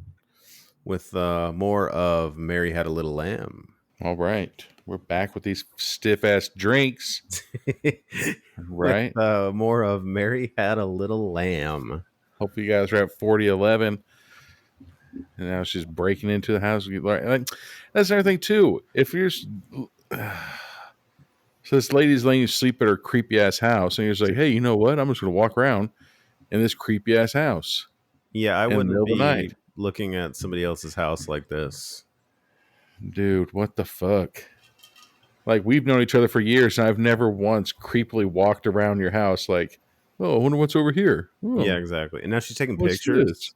with more of Mary Had a Little Lamb. All right. We're back with these stiff-ass drinks. Right? With, more of Mary Had a Little Lamb. Hope you guys are at 40:11. And now she's breaking into the house. That's another thing, too. If you're... So this lady's letting you sleep at her creepy-ass house, and you're just like, hey, you know what? I'm just going to walk around in this creepy-ass house. Yeah, I wouldn't be looking at somebody else's house like this. Dude, what the fuck? Like, we've known each other for years, and I've never once creepily walked around your house like, oh, I wonder what's over here. Oh, yeah, exactly. And now she's taking pictures. This?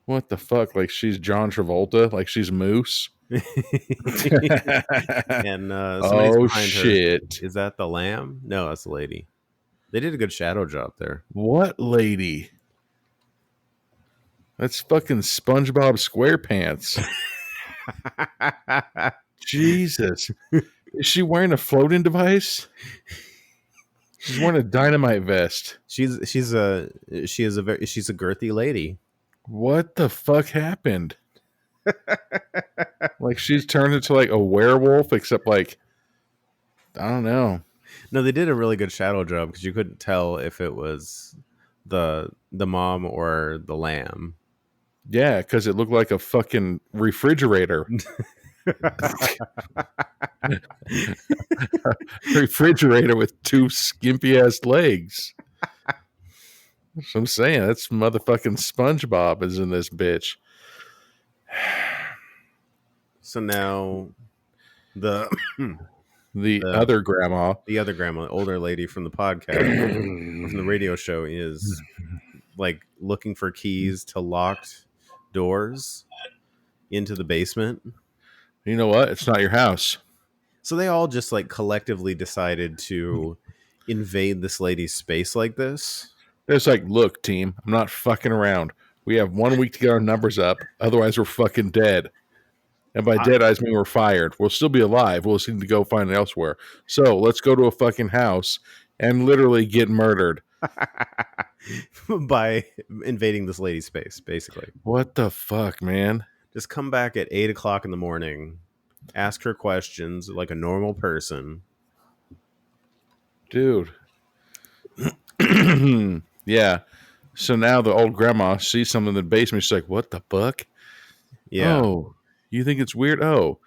What the fuck? Like, she's John Travolta? Like, she's Moose? And somebody's behind shit. Her. Is that the lamb? No, that's the lady. They did a good shadow job there. What lady? That's fucking SpongeBob SquarePants. Jesus. Is she wearing a floating device? She's wearing a dynamite vest. She's a girthy lady. What the fuck happened? Like she's turned into like a werewolf, except like I don't know. No, they did a really good shadow job because you couldn't tell if it was the mom or the lamb. Yeah, because it looked like a fucking refrigerator. Refrigerator with two skimpy ass legs. That's what I'm saying. That's motherfucking SpongeBob is in this bitch. So now the The the other grandma. the other grandma, the older lady from the podcast, from the radio show, is like looking for keys to locked doors into the basement. You know what? It's not your house. So they all just like collectively decided to invade this lady's space like this. It's like, look, team, I'm not fucking around. We have 1 week to get our numbers up. Otherwise, we're fucking dead. And by dead, I mean we're fired. We'll still be alive. We'll just need to go find it elsewhere. So let's go to a fucking house and literally get murdered. By invading this lady's space, basically. What the fuck, man? Just come back at 8 o'clock in the morning, ask her questions like a normal person. Dude. Yeah. So now the old grandma sees something in the basement. She's like, what the fuck? Yeah. Oh, you think it's weird? Oh.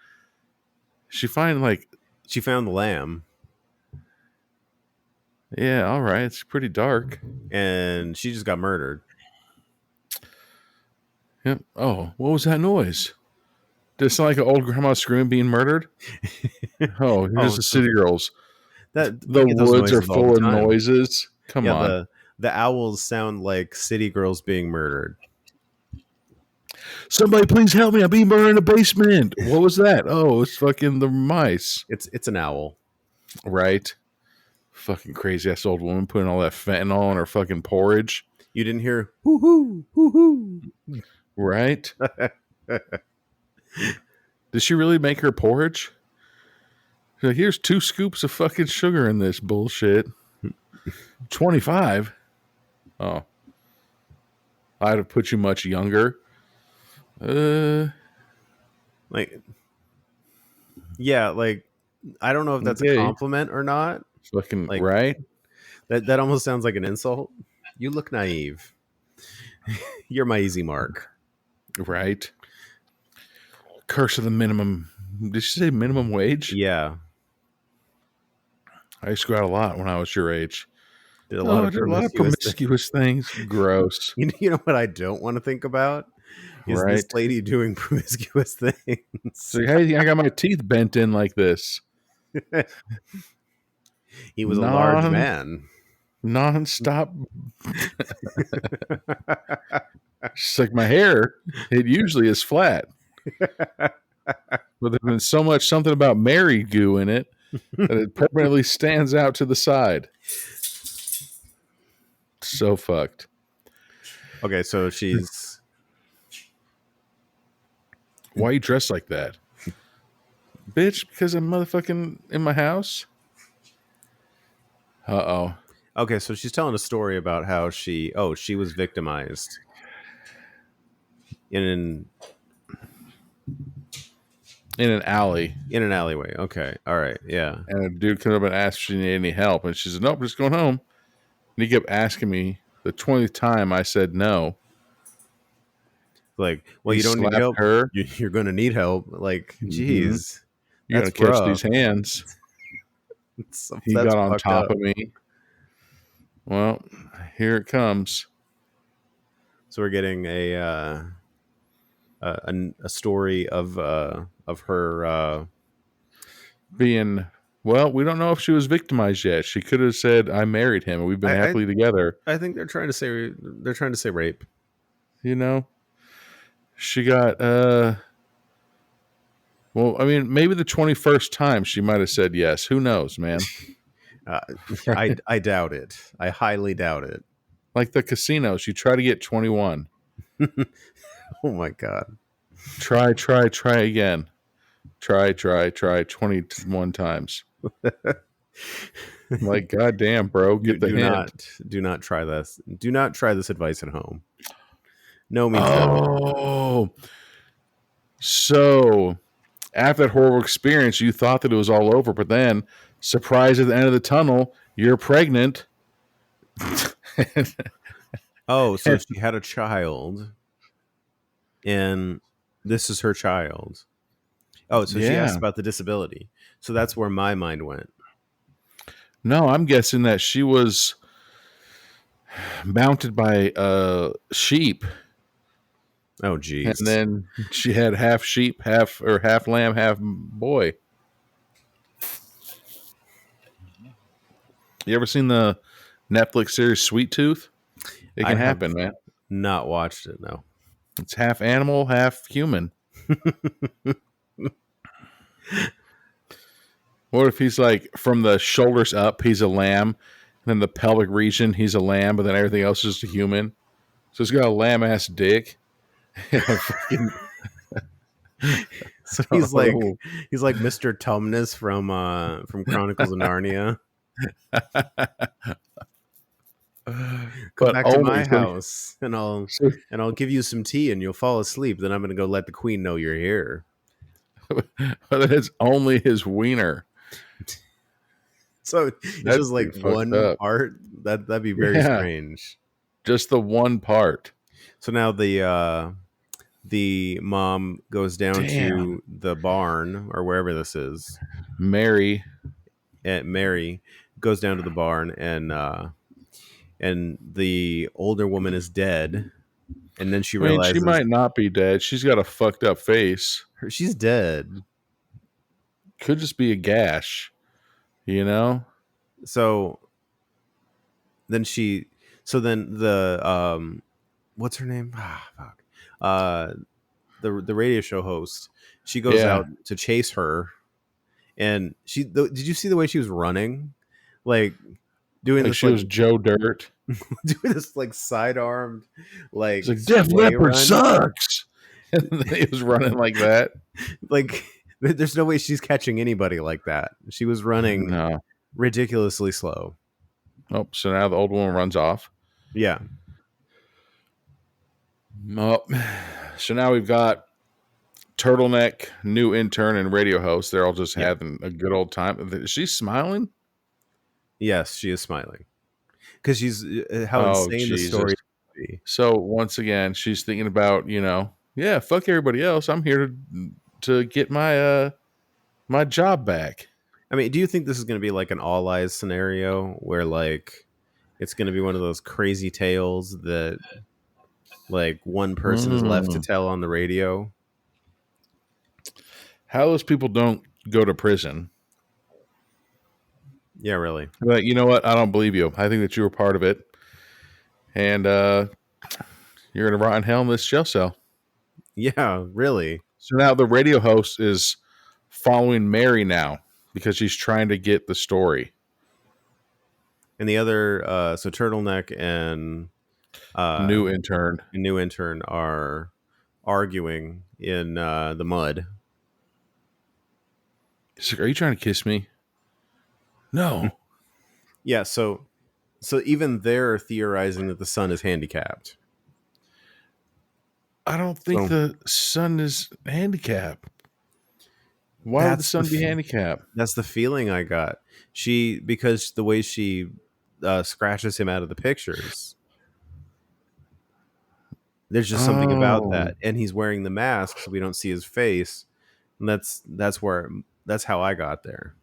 She found the lamb. Yeah, all right. It's pretty dark. And she just got murdered. Yep. Oh, what was that noise? Did it sound like an old grandma screaming being murdered? Oh, you're just the city girls. The woods are full of noises. Come on. The owls sound like city girls being murdered. Somebody please help me. I'm being murdered in the basement. What was that? Oh, it's fucking the mice. It's an owl. Right. Fucking crazy ass old woman putting all that fentanyl in her fucking porridge. You didn't hear hoo hoo hoo hoo. Right? Did she really make her porridge? She's like, here's 2 scoops of fucking sugar in this bullshit. 25? Oh. I'd have put you much younger. Like, yeah, like, I don't know if that's a compliment or not. Fucking like, right? That almost sounds like an insult. You look naive. You're my easy mark. Right. Curse of the minimum. Did she say minimum wage? Yeah. I used to go out a lot when I was your age. Did a lot of promiscuous things. Gross. You know what I don't want to think about? Is this lady doing promiscuous things? So, hey, I got my teeth bent in like this. He was a large man. Non-stop. It's like my hair. It usually is flat. But there's been so much something about Mary goo in it that it permanently stands out to the side. So fucked. Okay, so she's... Why are you dressed like that? Bitch, because I'm motherfucking in my house? Uh-oh. Okay, so she's telling a story about how she was victimized in an alley. In an alleyway. Okay. All right. Yeah. And a dude came up and asked if she needed any help. And she said, nope, just going home. And he kept asking me. The 20th time I said no. Like, well, you don't need help. You're going to need help. Like, geez. You're going to catch these hands. He got on top of me. Well, here it comes. So we're getting a story of her being... Well, we don't know if she was victimized yet. She could have said, I married him and we've been happily together. I think they're trying to say rape. You know? She got well, I mean, maybe the 21st time she might have said yes. Who knows, man? I doubt it. I highly doubt it. Like the casinos, you try to get 21. Oh my God. Try again. Try 21 times. Like, goddamn, bro, get the hint. Do not try this. Do not try this advice at home. No means no. Oh, so after that horrible experience, you thought that it was all over, but then, surprise at the end of the tunnel, you're pregnant. Oh, so she had a child, and this is her child. Oh, so she asked Yeah. about the disability. So that's where my mind went. No, I'm guessing that she was mounted by sheep, Oh, and geez. then she had half sheep, half lamb, half boy. You ever seen the Netflix series Sweet Tooth? It I can have happen, man. not watched it. No. It's half animal, half human. What if he's like from the shoulders up, he's a lamb, and then the pelvic region, he's a lamb, but then everything else is just a human. So he's got a lamb ass dick. So he's like Oh. Mr. Tumnus from Chronicles of Narnia. Come But back to only my house, and I'll give you some tea, and you'll fall asleep. Then I'm gonna go let the queen know you're here. but it's only his wiener. So it's That'd just be like fucked one up. part. That'd be very Yeah, strange. just the one part. So now the mom goes down Damn, to the barn or wherever this is. Mary. And Mary goes down to the barn, and the older woman is dead. And then she I mean, she realizes might not be dead. She's got a fucked up face. she's dead. Could just be a gash, you know? So then then the what's her name? Ah, fuck. The radio show host. She goes Yeah, out to chase her, and did you see the way she was running, like doing like this she like was Joe Dirt. doing this like side armed like It's like Def sway Leppard run? sucks. And then he was running like that. Like there's no way she's catching anybody like that. She was running No. ridiculously slow. Oh, so now the old woman runs off. Yeah. Oh, so now we've got turtleneck, new intern, and radio host. They're all just Yeah. having a good old time. She's smiling. Yes, she is smiling because she's how Oh, insane the Jesus. story would be. So once again, she's thinking about, yeah, fuck everybody else. I'm here to get my my job back. I mean, do you think this is going to be like an all eyes scenario where like it's going to be one of those crazy tales that like one person is left to tell on the radio? How those people don't go to prison? Yeah, really. But you know what? I don't believe you. I think that you were part of it, and you're gonna rot in hell in this jail cell. Yeah, really. So now the radio host is following Mary now because she's trying to get the story. And the other, so Turtleneck and New intern. new intern are arguing in the mud. He's like, "Are you trying to kiss me?" No. Yeah, so even they're theorizing that the son is handicapped. I don't think So the son is handicapped. Why would the that's son be handicapped? that's the feeling I got. Because the way she scratches him out of the pictures. There's just something about Oh. that, and he's wearing the mask, so we don't see his face. And that's how I got there.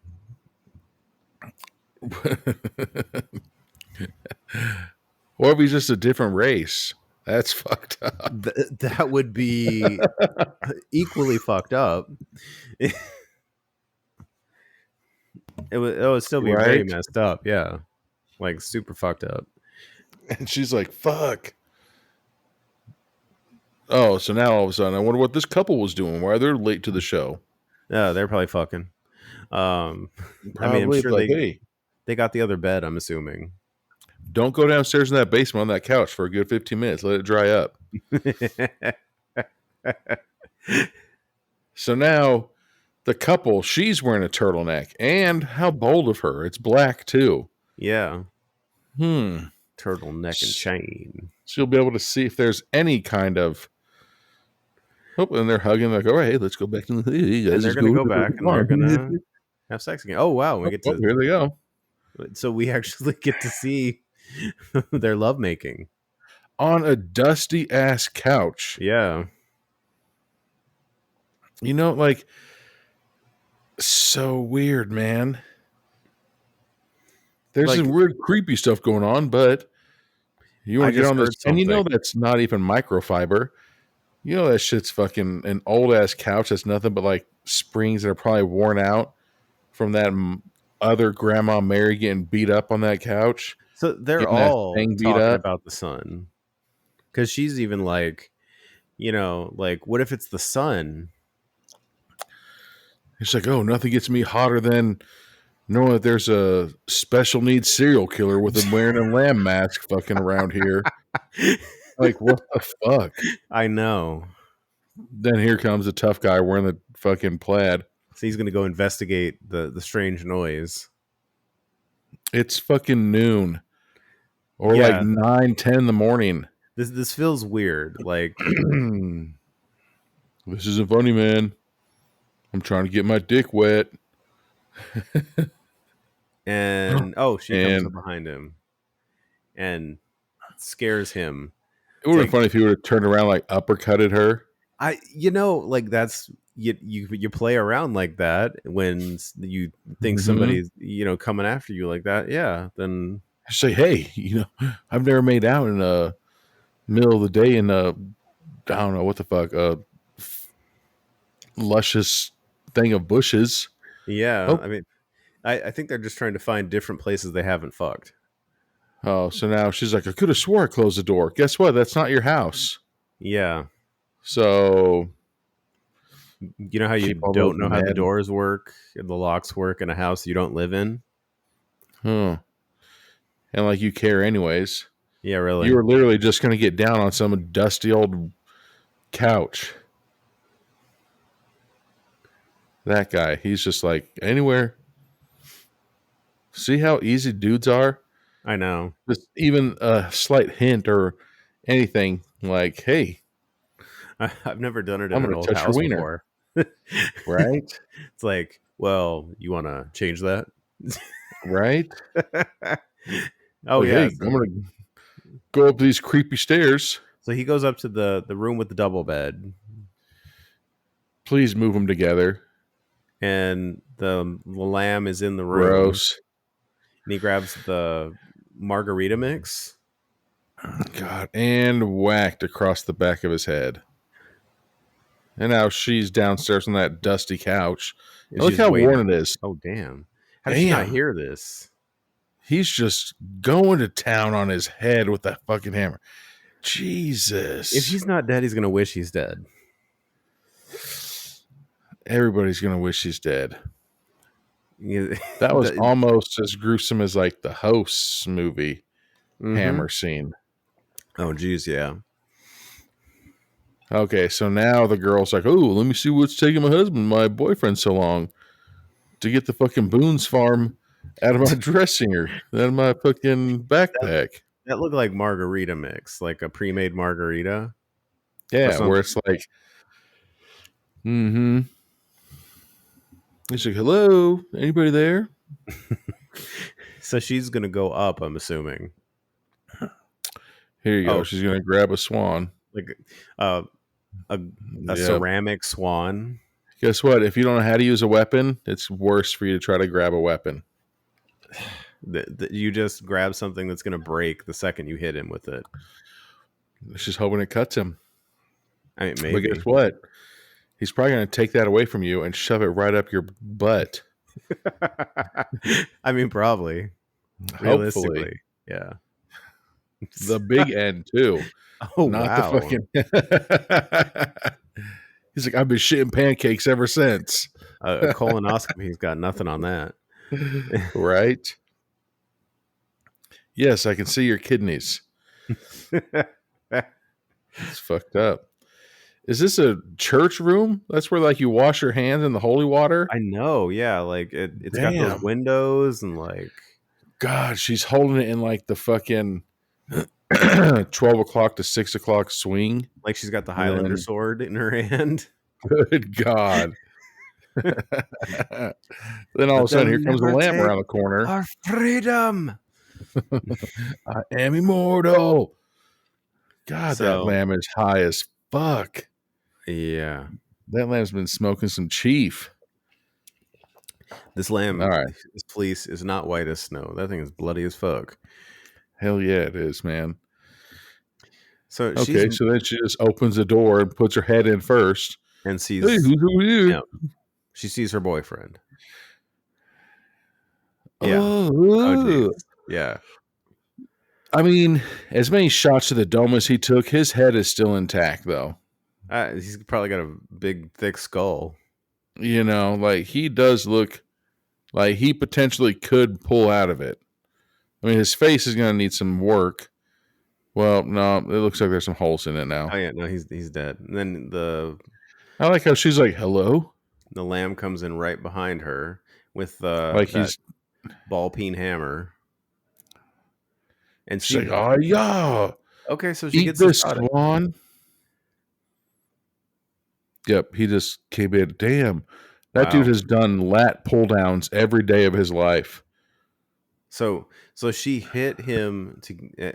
Or if he's just a different race. That's fucked up. That would be equally fucked up. It would still be very Right? messed up. Yeah, like super fucked up. And she's like, fuck. Oh, so now all of a sudden, I wonder what this couple was doing. Why they're late to the show. Yeah, they're probably fucking. I mean, I'm Probably sure like, hey, they got the other bed. I'm assuming. don't go downstairs in that basement on that couch for a good 15 minutes. Let it dry up. So now the couple, she's wearing a turtleneck. And how bold of her. It's black too. Yeah. turtleneck and chain. So you'll be able to see if there's any kind of. Oh, and they're hugging like, all right, hey, let's go back to the. Hey, guys, And they're let's gonna go back and they're gonna have sex again. Oh wow, we get to. Here they go. So we actually get to see their lovemaking On a dusty ass couch. Yeah. You know, like, so weird, man. There's Like, some weird, creepy stuff going on, but you want I to get just on this. heard And you know something. that's not even microfiber. You know that shit's fucking an old ass couch that's nothing but like springs that are probably worn out from that other grandma Mary getting beat up on that couch. So they're Getting that all thing beat talking up. about the sun. Because she's even like, you know, like, what if it's the sun? It's like, oh, nothing gets me hotter than knowing that there's a special needs serial killer with him wearing a lamb mask fucking around here. Like, what the fuck? I know. Then here comes a tough guy wearing the fucking plaid. So he's going to go investigate the strange noise. It's fucking noon. Or Yeah. like 9, 10 in the morning. This feels weird. Like, this isn't funny, man. I'm trying to get my dick wet. and she comes up behind him and scares him. It would have like, been funny if he would have turned around, like uppercutted her. Like that's you play around like that when you think somebody's coming after you like that. Yeah, then I say, hey, I've never made out in the middle of the day in a, I don't know what the fuck, a luscious thing of bushes. Yeah, oh. I mean, I think they're just trying to find different places they haven't fucked. Oh, so now she's like, I could have swore I closed the door. Guess what? That's not your house. Yeah. So, you know how you don't know how the doors work and the locks work in a house you don't live in? Huh. And like you care anyways. Yeah, really. You were literally just going to get down on some dusty old couch. That guy, he's just like, anywhere. See how easy dudes are? I know. Just even a slight hint or anything like, hey. I've never done it in an old touch house your wiener. before. Right? It's like, well, you want to change that? Right? Oh, like, yeah. Hey, I'm going to go up these creepy stairs. So he goes up to the room with the double bed. Please move them together. And the lamb is in the room. Gross. And he grabs the margarita mix. God, and whacked across the back of his head. And now she's downstairs on that dusty couch. Look how worn it is. Oh, damn. How did she not hear this? He's just going to town on his head with that fucking hammer. Jesus. If he's not dead, he's going to wish he's dead. Everybody's going to wish he's dead. Yeah. That was almost as gruesome as like the Host's movie hammer scene. Oh, geez, yeah. Okay, so now the girl's like, oh, let me see what's taking my boyfriend so long to get the fucking Boone's Farm out of my dressing out of my fucking backpack. That looked like margarita mix, like a pre-made margarita. Yeah, where it's like, He's like, hello, anybody there? So she's going to go up, I'm assuming. Here you go. She's going to grab a swan. Like a ceramic swan. Guess what? If you don't know how to use a weapon, it's worse for you to try to grab a weapon. You just grab something that's going to break the second you hit him with it. She's hoping it cuts him. I mean, maybe. But guess what? He's probably going to take that away from you and shove it right up your butt. I mean, probably. Realistically. Yeah. The big end, too. Oh, not wow. the fucking... He's like, I've been shitting pancakes ever since. A colonoscopy's got nothing on that. Right? Yes, I can see your kidneys. It's fucked up. Is this a church room? That's where like you wash your hands in the holy water? I know, yeah. Like it's got those windows and like... God, she's holding it in like the fucking 12 o'clock to 6 o'clock swing. Like she's got the And Highlander then- sword in her hand. Good God. Then all of a sudden, here comes the lamb around the corner. Our freedom. I am immortal. God, So- that lamb is high as fuck. Yeah. That lamb's been smoking some chief. This lamb, All right. this fleece is not white as snow. That thing is bloody as fuck. Hell yeah, it is, man. So Okay, she's so then she just opens the door and puts her head in first. and sees Hey, who are you? Yeah. she sees her boyfriend. Yeah. Oh, Oh, geez. Yeah. I mean, as many shots to the dome as he took, his head is still intact, though. He's probably got a big, thick skull. You know, like he does look like he potentially could pull out of it. I mean, his face is going to need some work. Well, no, it looks like there's some holes in it now. Oh yeah, no, he's dead. And then the I like how she's like, "Hello," lamb comes in right behind her with like that he's ball peen hammer. And she's she like, "Oh yeah, okay, so she eat gets this, shot at. Swan." Yep, he just came in. Damn, that Wow. dude has done lat pull downs every day of his life. So she hit him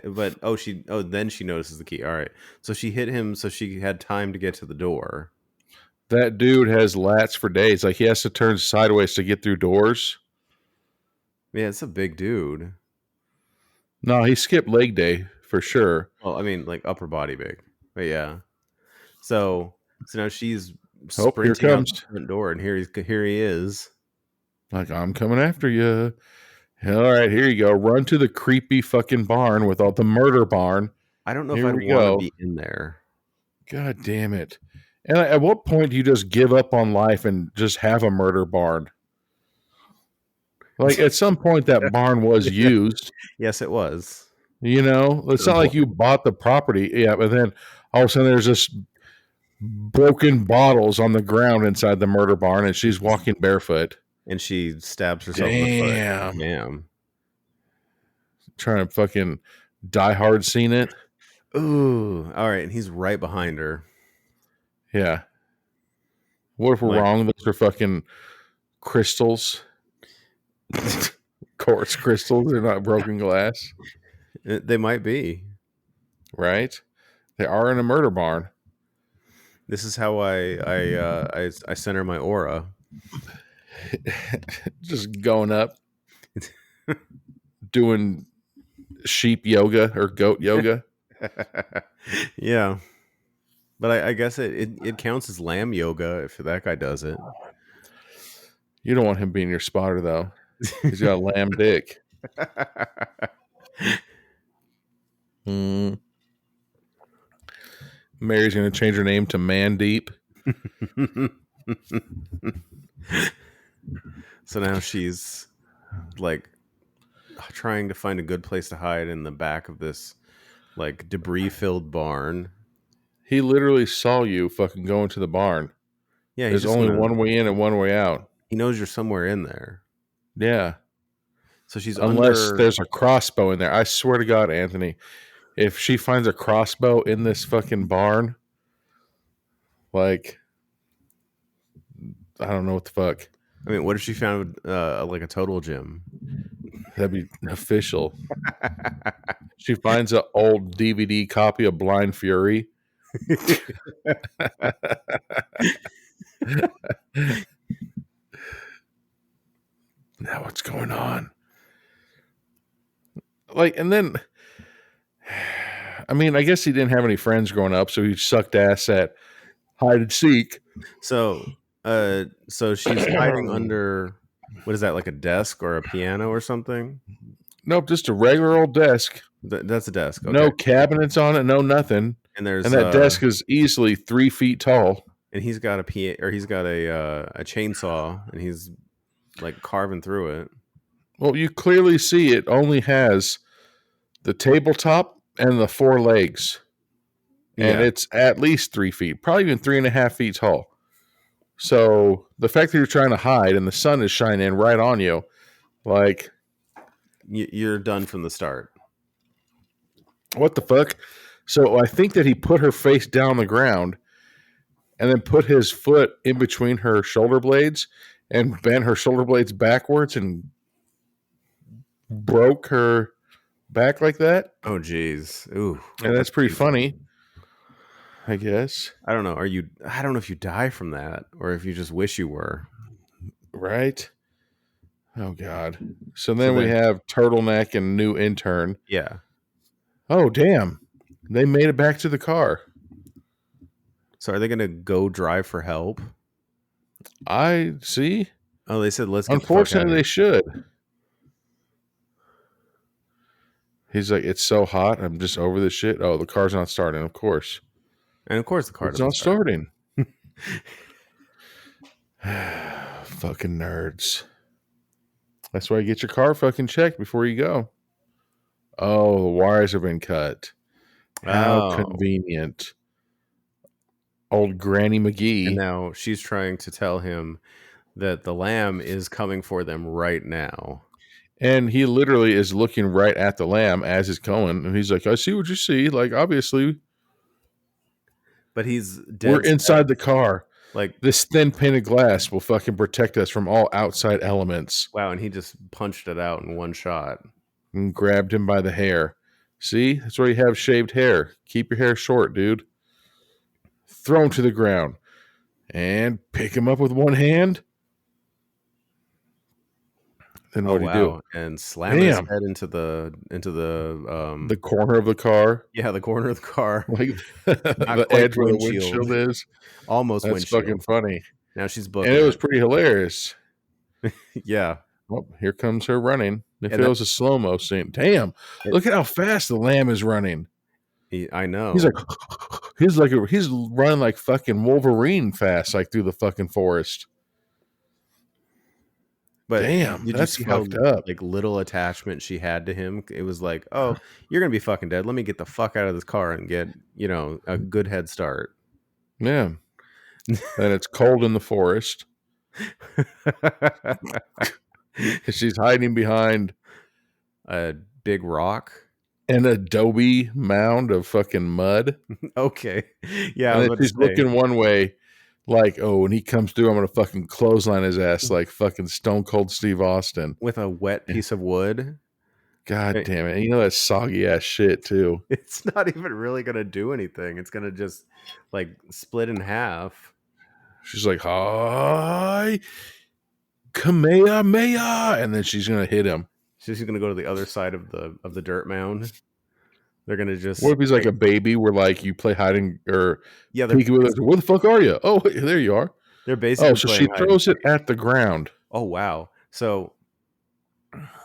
but then she notices the key. All right. So she hit him so she had time to get to the door. That dude has lats for days. Like he has to turn sideways to get through doors. Yeah, it's a big dude. No, he skipped leg day for sure. Well, I mean, like upper body big. But yeah. So now she's Oh, here sprinting out comes. the front door, and here he is. Like, I'm coming after you. All right, here you go. Run to the creepy fucking barn with all the murder barn. I don't know Here if I'd we want go. to be in there. God damn it. And at what point do you just give up on life and just have a murder barn? Like, at some point, that barn was used. Yes, it was. You know, it's not like you bought the property. Yeah, but then all of a sudden there's this broken bottles on the ground inside the murder barn, and she's walking barefoot. And she stabs herself in the foot. Damn. Trying to fucking Die Hard scene it. Ooh. All right. And he's right behind her. Yeah. What if we're Like- wrong? Those are fucking crystals. Quartz crystals. They're not broken glass, They might be. right? They are in a murder barn. This is how I center my aura. Just going up, doing sheep yoga or goat yoga. Yeah. But I guess it counts as lamb yoga if that guy does it. You don't want him being your spotter, though. He's got a lamb dick. Mary's going to change her name to Man Deep. So now she's like trying to find a good place to hide in the back of this like debris filled barn. He literally saw you fucking go into the barn. Yeah, There's only one way in and one way out. He knows you're somewhere in there. Yeah. So she's Unless under... there's a crossbow in there. I swear to God, Anthony, if she finds a crossbow in this fucking barn, like, I don't know what the fuck. I mean, what if she found like a total gym? That'd be official. She finds an old DVD copy of Blind Fury. Now what's going on? Like, and then, I mean, I guess he didn't have any friends growing up, so he sucked ass at hide and seek. So she's hiding under, what is that, like a desk or a piano or something? Nope, just a regular old desk. That's a desk. Okay. No cabinets on it, no nothing. And there's And that desk is easily 3 feet tall. and he's got a chainsaw, and he's like carving through it. Well, you clearly see it only has the tabletop and the 4 legs. And Yeah. it's at least 3 feet, probably even 3.5 feet tall. So the fact that you're trying to hide and the sun is shining right on you, like, You're done from the start. What the fuck? So I think that he put her face down on the ground and then put his foot in between her shoulder blades and bent her shoulder blades backwards and broke her back like that. Oh, geez. Ooh. And that's pretty funny, I guess. I don't know. I don't know if you die from that or if you just wish you were. Right? Oh, God. So then we have Turtleneck and new intern. Yeah. Oh, damn. They made it back to the car. So are they going to go drive for help? I see. Oh, they said let's get Unfortunately, the they should. He's like, it's so hot. I'm just over this shit. Oh, the car's not starting, of course. And of course the car It's doesn't not start. starting. Fucking nerds. That's why you get your car fucking checked before you go. Oh, the wires have been cut. How convenient. Old Granny McGee. And now she's trying to tell him that the lamb is coming for them right now. And he literally is looking right at the lamb as it's going. And he's like, I see what you see. Like, obviously. But he's dead. We're inside the car. Like, this thin pane of glass will fucking protect us from all outside elements. Wow, and he just punched it out in one shot. And grabbed him by the hair. See? That's why you have shaved hair. Keep your hair short, dude. Throw him to the ground. And pick him up with one hand. Then what do you do? And slam his head into the corner of the car. Yeah, the corner of the car. Like the edge where the windshield is. Almost That's windshield. Fucking funny. Now she's booking. And it was pretty hilarious. Yeah. Oh, here comes her running. If it was a slow-mo scene. Damn. Look at how fast the lamb is running. I know. He's running like fucking Wolverine fast, like through the fucking forest. But damn, that's fucked up. Like little attachment she had to him. It was like, oh, you're gonna be fucking dead. Let me get the fuck out of this car and get, a good head start. Yeah. And it's cold in the forest. She's hiding behind a big rock. An adobe mound of fucking mud. Okay. Yeah. And then she's looking one way, like, oh, when he comes through, I'm going to fucking clothesline his ass like fucking Stone Cold Steve Austin. With a wet piece of wood. God damn it. And that's soggy ass shit, too. It's not even really going to do anything. It's going to just, like, split in half. She's like, hi, Kamehameha. And then she's going to hit him. She's going to go to the other side of the dirt mound. They're going to just... What if he's like a baby where, like, you play hiding or... Yeah, where the fuck are you? Oh, there you are. They're basically... Oh, so she throws it at the ground. Oh, wow. So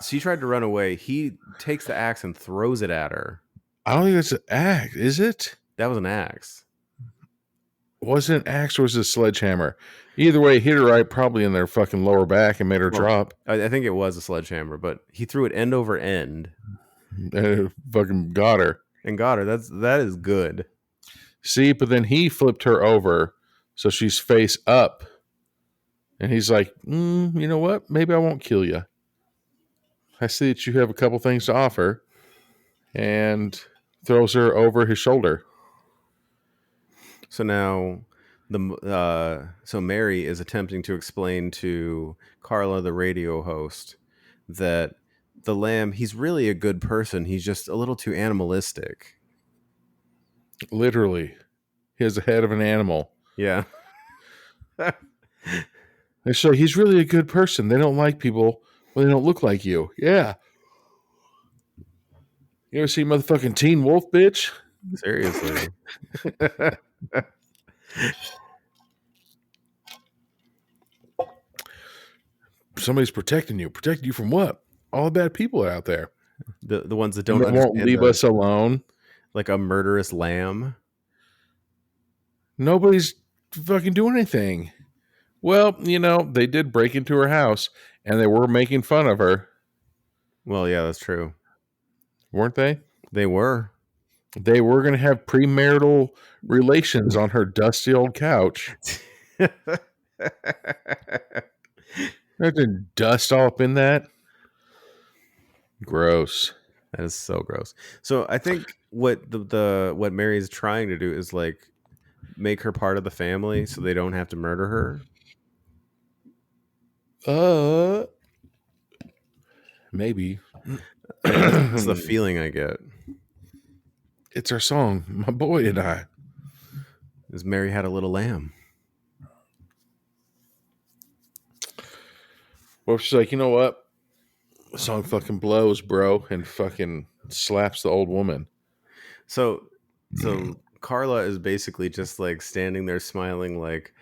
she tried to run away. He takes the axe and throws it at her. I don't think it's an axe, is it? That was an axe. Was it an axe or was it a sledgehammer? Either way, hit her right probably in their fucking lower back and made her drop. I think it was a sledgehammer, but he threw it end over end. And it fucking got her. And got her. That is good. See, but then he flipped her over so she's face up. And he's like, you know what? Maybe I won't kill you. I see that you have a couple things to offer. And throws her over his shoulder. So now so Mary is attempting to explain to Carla, the radio host, that the lamb, he's really a good person. He's just a little too animalistic. Literally. He has the head of an animal. Yeah. And so he's really a good person. They don't like people when they don't look like you. Yeah. You ever see motherfucking Teen Wolf, bitch? Seriously. Somebody's protecting you. Protecting you from what? All the bad people are out there. The ones that don't won't leave us alone. Like a murderous lamb. Nobody's fucking doing anything. Well, they did break into her house and they were making fun of her. Well, yeah, that's true. Weren't they? They were. They were going to have premarital relations on her dusty old couch. There's dust all up in that. Gross. That is so gross. So I think what what Mary is trying to do is like make her part of the family so they don't have to murder her. Maybe. That's the feeling I get. It's our song, My Boy and I. Is Mary had a little lamb. Well, she's like, you know what? The song fucking blows, bro, and fucking slaps the old woman. So Carla is basically just like standing there smiling like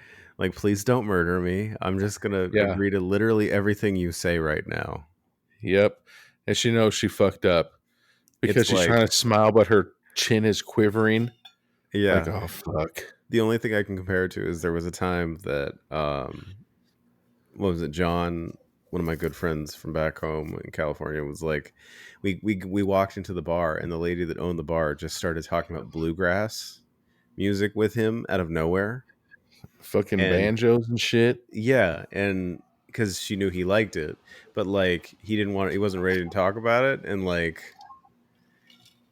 please don't murder me. I'm just going to Yeah. agree to literally everything you say right now. Yep. And she knows she fucked up because It's she's like, trying to smile, but her chin is quivering. yeah. Like, oh, fuck. The only thing I can compare it to is there was a time that what was it, John, one of my good friends from back home in California, was like, we walked into the bar and the lady that owned the bar just started talking about bluegrass music with him out of nowhere. Fucking And banjos and shit. yeah, and because she knew he liked it, but like he wasn't ready to talk about it, and like,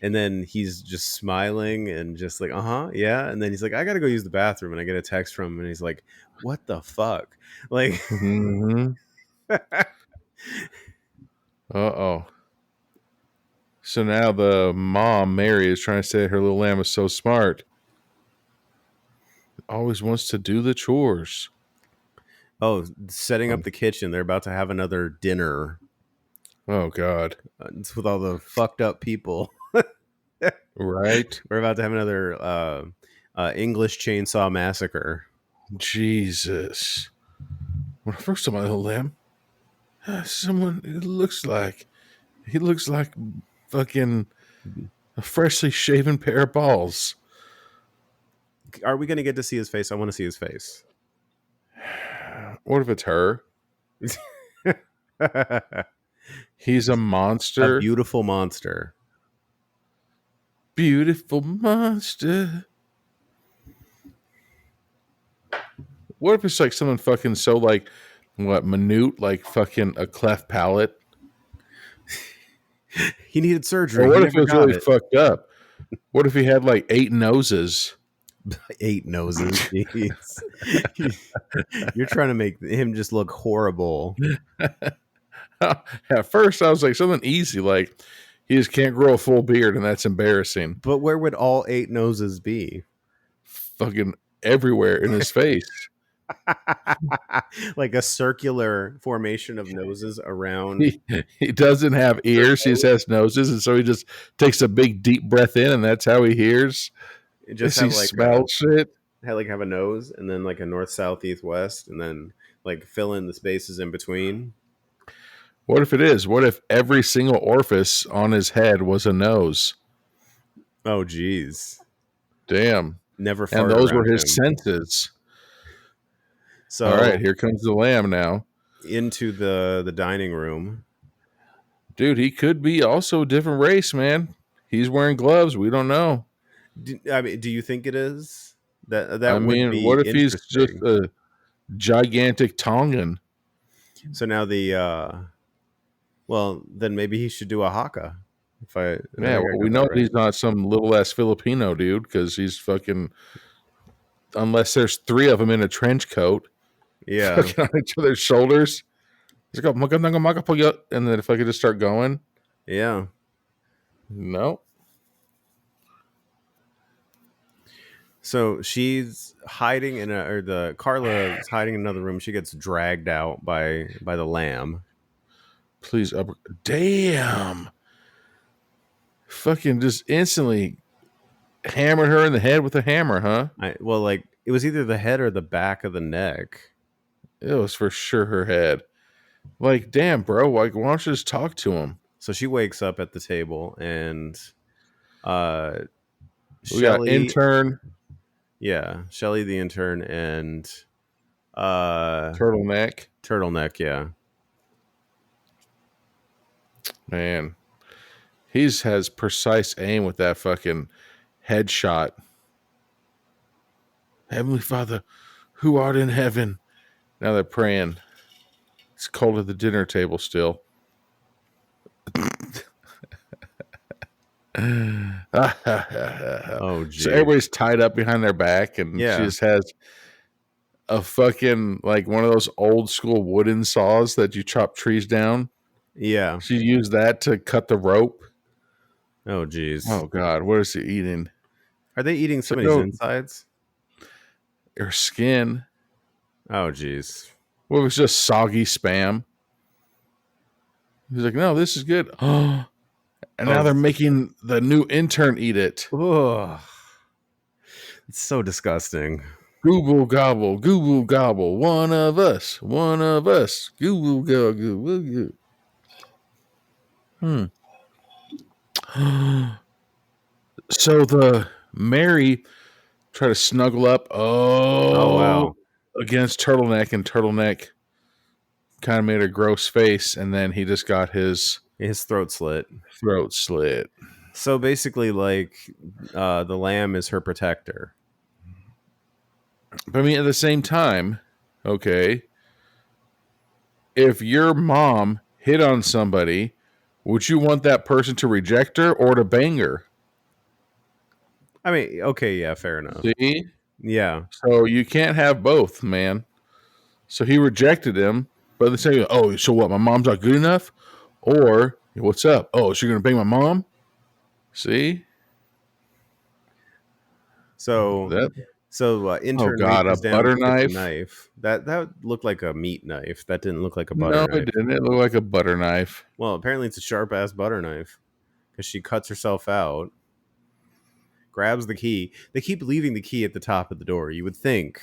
and then he's just smiling and just like, yeah, and then he's like, I gotta go use the bathroom, and I get a text from him, and he's like, what the fuck, like. Mm-hmm. Uh-oh. So now the mom, Mary, is trying to say her little lamb is so smart. Always wants to do the chores. Oh, setting up the kitchen. They're about to have another dinner. Oh, God. It's with all the fucked up people. Right? We're about to have another English chainsaw massacre. Jesus. When I first saw my little lamb, someone, he looks like fucking a freshly shaven pair of balls. Are we going to get to see his face? I want to see his face. What if it's her? He's a monster. A beautiful monster. Beautiful monster. What if it's like someone fucking so like, what, minute, like fucking a cleft palate? He needed surgery. Or what He if it never was got really it. fucked up? What if he had like 8 noses? 8 noses. Jeez. You're trying to make him just look horrible. At first, I was like, something easy, like he just can't grow a full beard, and that's embarrassing. But where would all 8 noses be? Fucking everywhere in his face. Like a circular formation of noses around. He doesn't have ears, he just has noses, and so he just takes a big deep breath in, and that's how he hears. Just he have like smells shit. have a nose and then like a north, south, east, west, and then like fill in the spaces in between. What if it is? What if every single orifice on his head was a nose? Oh, geez. Damn. Never And fart those were around his him. senses. So All right, here comes the lamb now. into the dining room. Dude, he could be also a different race, man. He's wearing gloves. We don't know. Do you think it is? That I would mean, be what if he's just interesting. a gigantic Tongan? So now well, then maybe he should do a haka. Yeah, well, we know he's not some little ass Filipino dude because he's fucking. Unless there's 3 of them in a trench coat, Yeah. fucking on each other's shoulders. He's like, and then if I could just start going, Yeah. no. So she's hiding the Carla is hiding in another room. She gets dragged out by the lamb. Please, damn. Fucking just instantly hammered her in the head with a hammer, huh? Well, like it was either the head or the back of the neck. It was for sure her head. Like, damn, bro. Like, why don't you just talk to him? So she wakes up at the table and We got Shelly, intern, yeah, Shelly the intern and turtleneck. turtleneck, yeah. Man, has precise aim with that fucking headshot. Heavenly Father, who art in heaven. Now they're praying. It's cold at the dinner table still. Oh, So gee. everybody's tied up behind their back, and she Yeah. just has a fucking like one of those old school wooden saws that you chop trees down. Yeah. She used that to cut the rope. Oh, geez. Oh God, what is she eating? Are they eating So somebody's no, insides? her skin. Oh, geez. What was just soggy spam? He's like, no, this is good. Oh, and now Oh. they're making the new intern eat it. Ugh. It's so disgusting. Google gobble. One of us. Google gobble. So the Mary try to snuggle up. Oh, wow. Against Turtleneck, and Turtleneck kind of made a gross face, and then he just got his His throat slit. throat slit. So basically, like, the lamb is her protector. But I mean, at the same time, okay, if your mom hit on somebody, would you want that person to reject her or to bang her? I mean, okay, yeah, fair enough. See? Yeah. So you can't have both, man. So he rejected him, but they say, oh, so what? My mom's not good enough? Or, what's up? Oh, so you're going to bang my mom? See? So That, intern God, a reaches down butter to get the knife? knife. That looked like a meat knife. That didn't look like a butter No, knife. it didn't. It looked like a butter knife. Well, apparently it's a sharp ass butter knife because she cuts herself out, grabs the key. They keep leaving the key at the top of the door. You would think,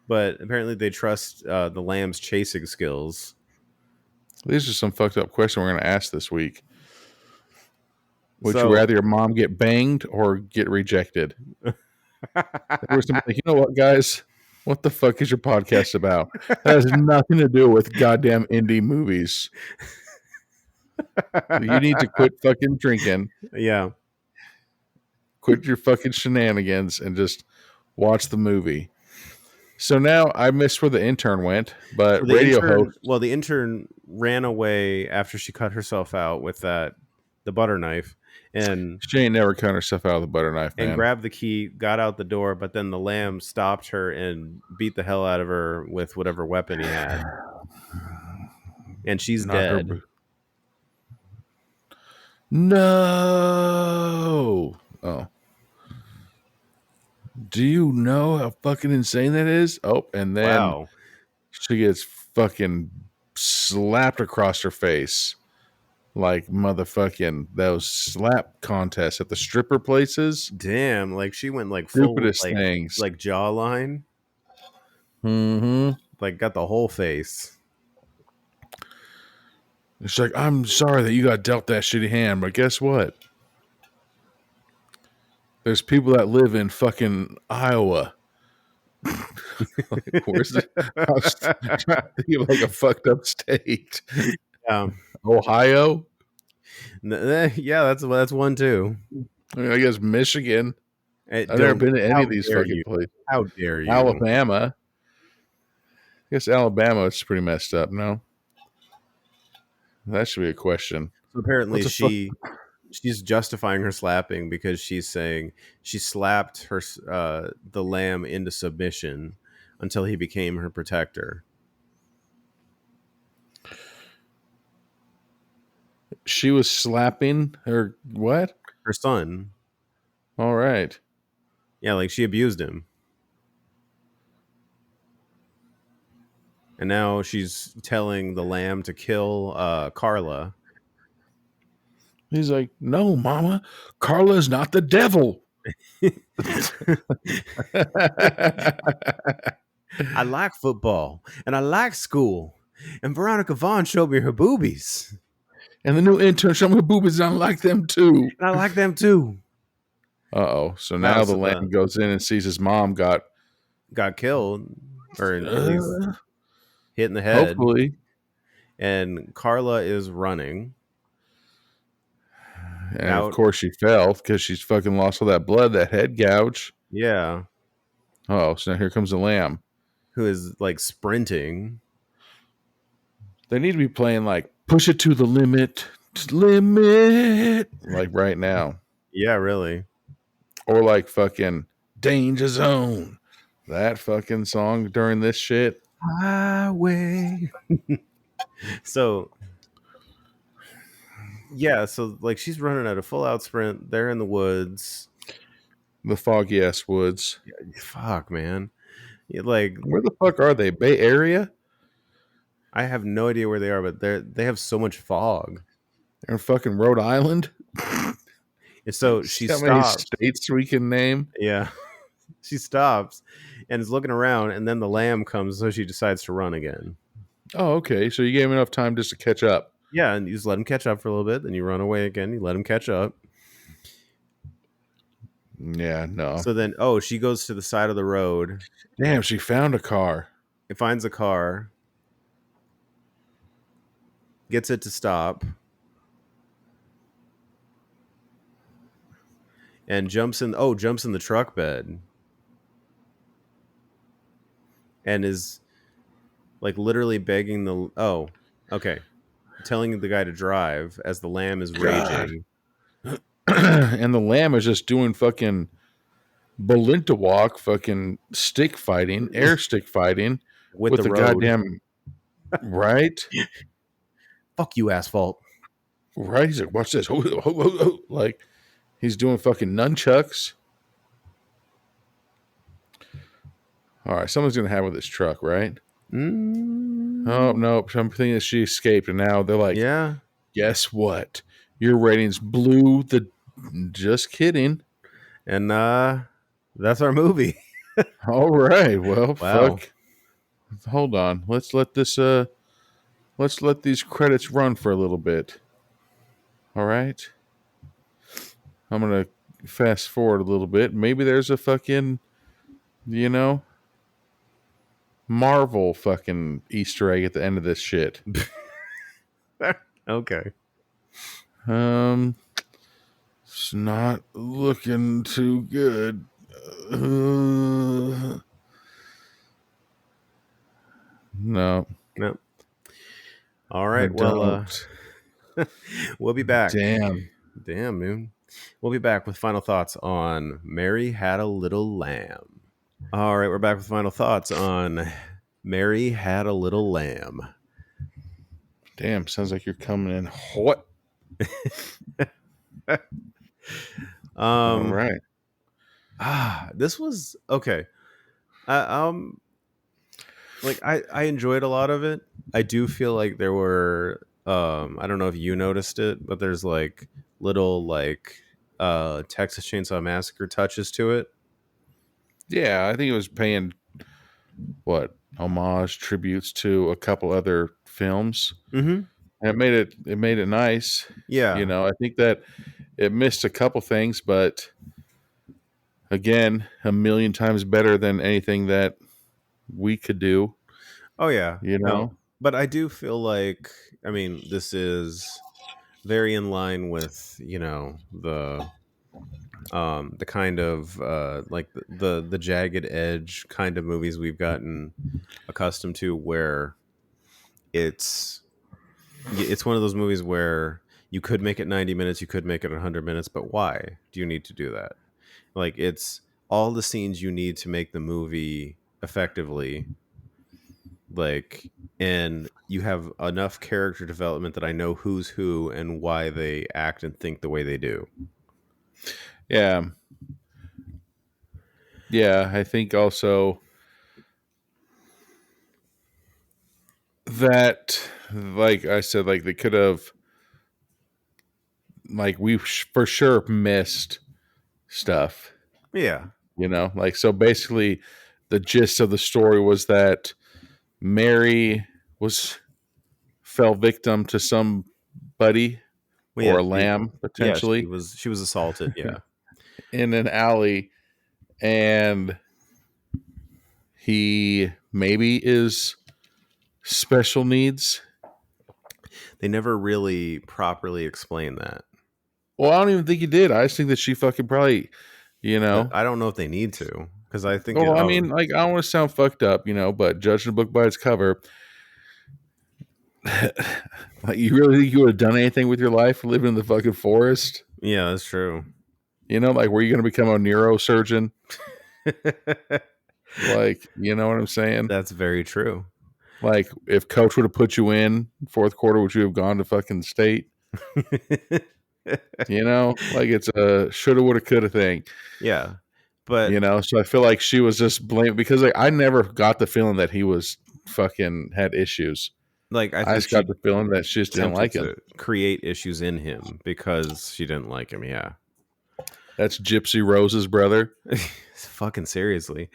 but apparently they trust the lamb's chasing skills. These are some fucked up questions we're going to ask this week. Would So- you rather your mom get banged or get rejected? You know what, guys? What the fuck is your podcast about? That has nothing to do with goddamn indie movies. You need to quit fucking drinking, Yeah. quit your fucking shenanigans, and just watch the movie. So now I missed where the intern went, but The intern ran away after she cut herself out with the butter knife, and she ain't never cut herself out of the butter knife, man. and grabbed the key, got out the door, but then the lamb stopped her and beat the hell out of her with whatever weapon he had. And she's Not dead. No. Oh. Do you know how fucking insane that is? Oh, and then Wow. she gets fucking slapped across her face. Like motherfucking those slap contests at the stripper places. Damn, like she went like full Stupidest things. like jawline. Mm-hmm. Like got the whole face. It's like, I'm sorry that you got dealt that shitty hand, but guess what? There's people that live in fucking Iowa. Like, where's it? I was trying to think of like a fucked up state. Ohio? Yeah, that's one too. I mean, I guess Michigan. I've never been to any of these fucking places. How dare you? Alabama. I guess Alabama is pretty messed up, no? That should be a question. So apparently she's justifying her slapping because she's saying she slapped her the lamb into submission until he became her protector. She was slapping her what? Her son. All right. Yeah, like she abused him. And now she's telling the lamb to kill Carla. He's like, no, mama, Carla's not the devil. I like football and I like school. And Veronica Vaughn showed me her boobies. And the new intern showed me her boobies, and I like them too. And I like them too. Uh-oh. So now the lamb goes in and sees his mom got killed. Or at least hit in the head. Hopefully. And Carla is running. And of course she fell because she's fucking lost all that blood, that head gouge. Yeah. Oh, so now here comes the lamb. Who is like sprinting. They need to be playing like push it to the limit, limit, like right now, Yeah, really. or like fucking Danger Zone, that fucking song during this shit. Highway. So yeah, so like she's running at a full out sprint. They're in the woods. The foggy ass woods. Fuck, man. Like Where the fuck are they? Bay Area? I have no idea where they are, but they have so much fog. They're in fucking Rhode Island. And so she See how many stops. states we can name? Yeah. She stops and is looking around, and then the lamb comes, so she decides to run again. Oh, okay. So you gave him enough time just to catch up. Yeah, and you just let him catch up for a little bit, then you run away again, you let him catch up. Yeah, no. So then, she goes to the side of the road. Damn, she found a car. It finds a car, gets it to stop, and jumps in the truck bed. And is like literally begging telling the guy to drive as the lamb is raging. And the lamb is just doing fucking Belinda walk, fucking stick fighting, air stick fighting with with the the road. goddamn right. Fuck you, asphalt. Right? He's like, watch this. Like he's doing fucking nunchucks. All right, someone's gonna have with this truck, right? Oh no, I'm thinking that she escaped, and now they're like, Yeah. guess what? Your ratings blew the. Just kidding. And that's our movie. All right. Well, Wow. fuck. Hold on. Let's let these credits run for a little bit. All right. I'm gonna fast forward a little bit. Maybe there's a fucking, Marvel fucking Easter egg at the end of this shit. Okay. It's not looking too good. No. Nope. All right. Well, we'll be back. Damn, Moon. We'll be back with final thoughts on Mary Had a Little Lamb. All right, we're back with final thoughts on Mary Had a Little Lamb. Damn, sounds like you're coming in hot. All right. This was okay. I enjoyed a lot of it. I do feel like there were I don't know if you noticed it, but there's like little Texas Chainsaw Massacre touches to it. Yeah, I think it was paying homage tributes to a couple other films. Mm-hmm. And it made it nice. Yeah. I think that it missed a couple things, but again, a million times better than anything that we could do. Oh yeah. No. But I do feel like, I mean, this is very in line with, the kind of the jagged edge kind of movies we've gotten accustomed to, where it's one of those movies where you could make it 90 minutes, you could make it 100 minutes, but why do you need to do that? Like, it's all the scenes you need to make the movie effectively, and you have enough character development that I know who's who and why they act and think the way they do. Yeah. Yeah, I think also that, like I said, like they could have, like we for sure missed stuff. Yeah. So basically the gist of the story was that Mary fell victim to somebody or a lamb potentially. Yeah, she was assaulted. Yeah. In an alley, and he maybe is special needs. They never really properly explained that. Well, I don't even think he did. I just think that she fucking probably, I don't know if they need to, because I think. Well, I mean, like, I don't want to sound fucked up, but judging a book by its cover, Like, you really think you would have done anything with your life living in the fucking forest? Yeah, that's true. You know, like, were you going to become a neurosurgeon? Like, you know what I'm saying? That's very true. Like, if coach would have put you in fourth quarter, would you have gone to fucking state? You know, like, it's a shoulda, woulda, coulda thing. Yeah, but You know, so I feel like she was just blamed because, like, I never got the feeling that he was fucking had issues. like I I think just got she the feeling that she just didn't attempted like him. to create issues in him because she didn't like him. Yeah, That's Gypsy Rose's brother. fucking seriously.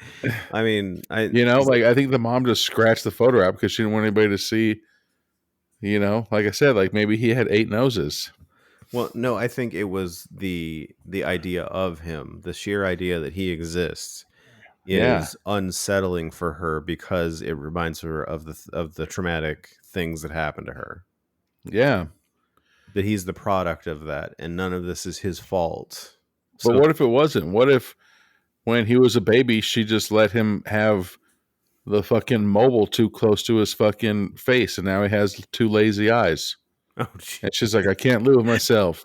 I mean, You know, like, I think the mom just scratched the photo out because she didn't want anybody to see. You know, like I said, like, maybe he had 8 noses. well, no, I think it was the idea of him, the sheer idea that he exists Yeah, is unsettling for her because it reminds her of the traumatic things that happened to her. yeah. That he's the product of that, and none of this is his fault. But So what if it wasn't? What if when he was a baby, she just let him have the fucking mobile too close to his fucking face, and now he has 2 lazy eyes? oh, gee. And she's like, I can't live with myself.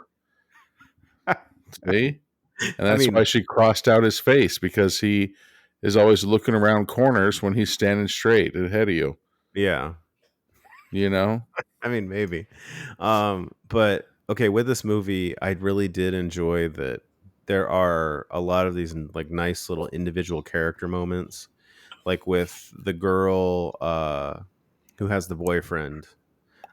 See? And I that's mean, why she crossed out his face, because he is always looking around corners when he's standing straight ahead of you. yeah. You know? I mean, maybe. But okay, with this movie, I really did enjoy that there are a lot of these like nice little individual character moments, like with the girl who has the boyfriend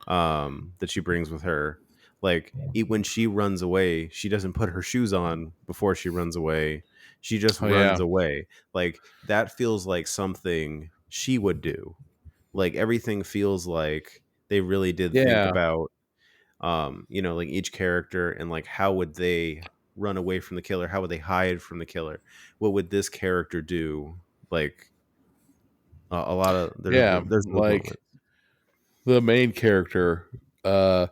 that she brings with her. Like when she runs away, she doesn't put her shoes on before she runs away. She just Oh runs yeah. away. Like that feels like something she would do. Like everything feels like they really did think Yeah. about like each character and like how would they run away from the killer, how would they hide from the killer, what would this character do. Like a lot of Yeah. there's those Like moments. the main character, the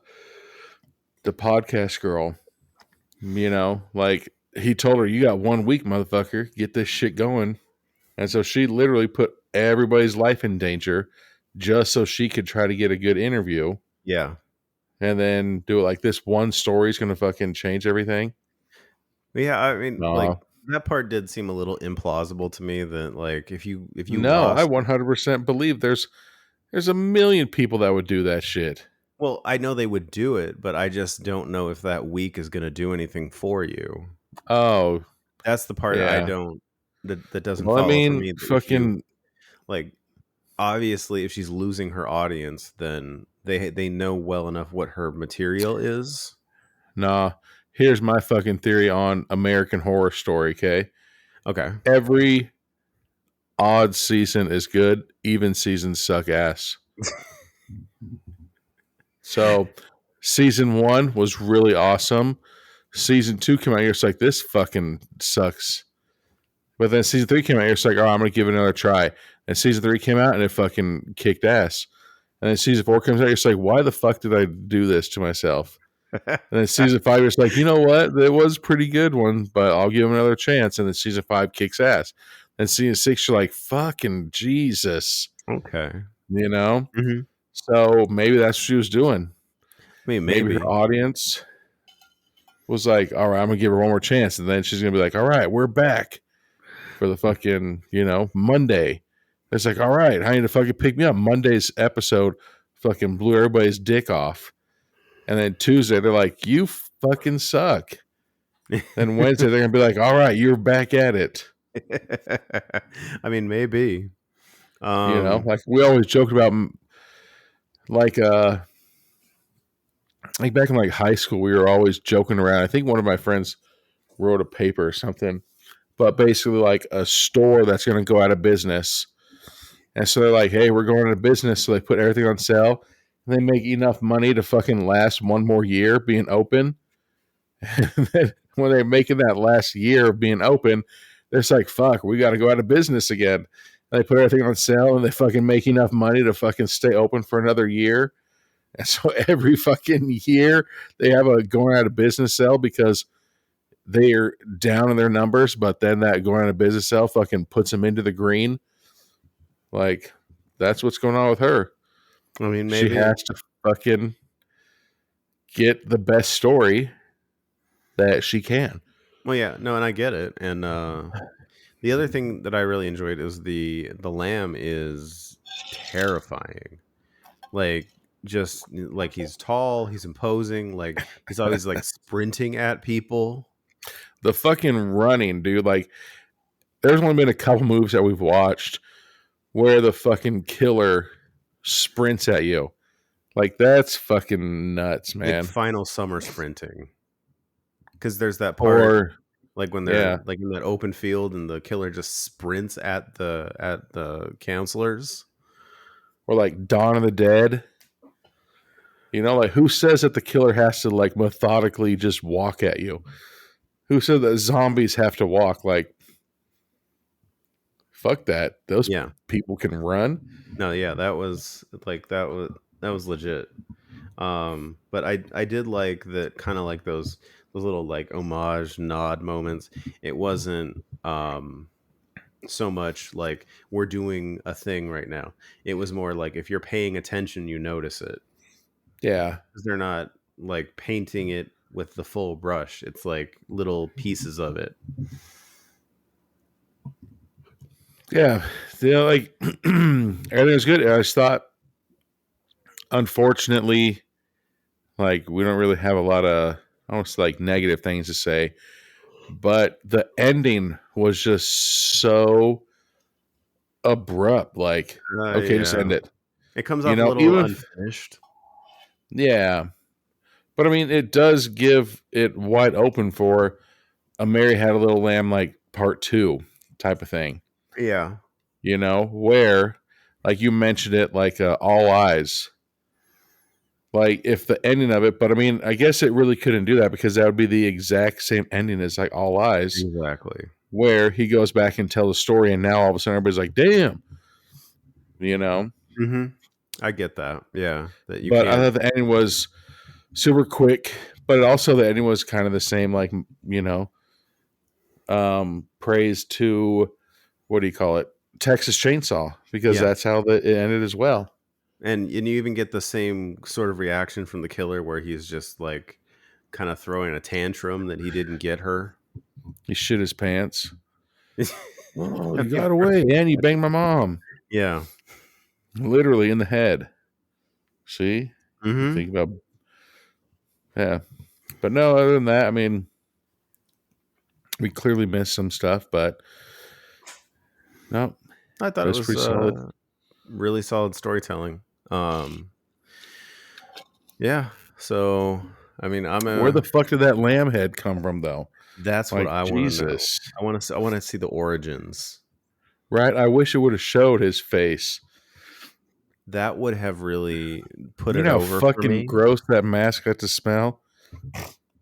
podcast girl, you know, like he told her, you got 1 week, motherfucker, get this shit going. And so she literally put everybody's life in danger just so she could try to get a good interview, Yeah, and then do it like this one story is going to fucking change everything. yeah, I mean, like No, that part did seem a little implausible to me, that like if you no, I lost. 100% believe there's a million people that would do that shit. Well, I know they would do it, but I just don't know if that week is going to do anything for you. Oh, That's the part I yeah. don't that doesn't Well, I follow for mean, me. That if you fucking like, obviously, if she's losing her audience, then they know well enough what her material is. nah. Here's my fucking theory on American Horror Story, okay? Okay, Every odd season is good, even seasons suck ass. So, season 1 was really awesome. Season 2 came out here, it's like, this fucking sucks. But then season 3 came out here, it's like, oh, I'm going to give it another try. And season 3 came out and it fucking kicked ass. And then season 4 comes out, it's like, why the fuck did I do this to myself? And then season 5, it's like, you know what? It was a pretty good one, but I'll give him another chance. And then season 5 kicks ass. And season 6, you're like, fucking Jesus. okay. You know? Hmm. So maybe that's what she was doing. I mean, Maybe maybe. her audience was like, all right, I'm going to give her one more chance. And then she's going to be like, all right, we're back for the fucking, Monday. It's like, all right, I need to fucking pick me up. Monday's episode fucking blew everybody's dick off. And then Tuesday, they're like, you fucking suck. Then Wednesday, they're going to be like, all right, you're back at it. I mean, maybe. Like we always joked about, like back in like high school, we were always joking around. I think one of my friends wrote a paper or something, but basically like a store that's going to go out of business. And so they're like, hey, we're going out of business. So they put everything on sale and they make enough money to fucking last one more year being open. And then when they're making that last year of being open, they're just like, fuck, we got to go out of business again. And they put everything on sale and they fucking make enough money to fucking stay open for another year. And so every fucking year they have a going out of business sale because they are down in their numbers, but then that going out of business sale fucking puts them into the green. Like, that's what's going on with her. I mean, She maybe. has to fucking get the best story that she can. Well, yeah, no, and I get it. And the other thing that I really enjoyed is the lamb is terrifying. Like, just like he's tall, he's imposing, like he's always like sprinting at people. The fucking running, dude. Like, there's only been a couple moves that we've watched where the fucking killer sprints at you. Like, that's fucking nuts, man. Like final summer sprinting. Because there's that part, like when they're like in that open field and the killer just sprints at the counselors. Or like Dawn of the Dead. You know, like, who says that the killer has to like methodically just walk at you? Who said that zombies have to walk? Like, fuck that. Those people can run. No, yeah, that was legit. But I did like that, kind of like those little like homage nod moments. It wasn't so much like we're doing a thing right now. It was more like if you're paying attention, you notice it. Yeah, because they're not like painting it with the full brush. It's like little pieces of it. Yeah, like everything was good. I just thought, unfortunately, like we don't really have a lot of almost like negative things to say, but the ending was just so abrupt. Like, okay, just end it. It comes off a little unfinished. Yeah, but I mean, it does give it wide open for a Mary Had a Little Lamb like part 2 type of thing. Yeah. You know, where, like you mentioned it, like All Eyes. Like, if the ending of it, but I mean, I guess it really couldn't do that because that would be the exact same ending as like All Eyes. Exactly. Where he goes back and tells the story, and now all of a sudden everybody's like, damn. You know? Mm-hmm. I get that. Yeah. But I thought the ending was super quick, but also the ending was kind of the same, like, you know, praise to, what do you call it? Texas Chainsaw, because that's how it ended as well. And you even get the same sort of reaction from the killer where he's just like kind of throwing a tantrum that he didn't get her. He shit his pants. Oh, you got away, and you banged my mom. Yeah. Literally in the head. See? Mm-hmm. Think about. Yeah. But no, other than that, I mean, we clearly missed some stuff, but no. I thought it was pretty solid. Really solid storytelling. Yeah. So, I mean, where the fuck did that lamb head come from, though? That's like, what I want to know. I want to see the origins. Right? I wish it would have showed his face. That would have really put it over for me. Fucking gross that mask got to smell.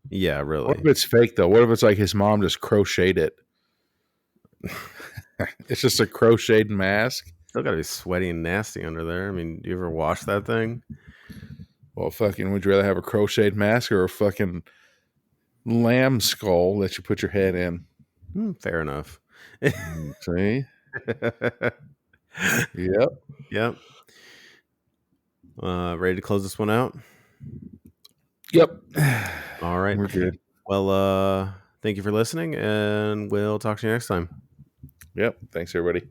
Yeah, really. What if it's fake, though? What if it's like his mom just crocheted it? It's just a crocheted mask. Still gotta be sweaty and nasty under there. I mean, do you ever wash that thing? Well, fucking, would you rather have a crocheted mask or a fucking lamb skull that you put your head in? Fair enough. See? Yep. Ready to close this one out? Yep. All right. We're good. Well, thank you for listening, and we'll talk to you next time. Yep. Thanks, everybody.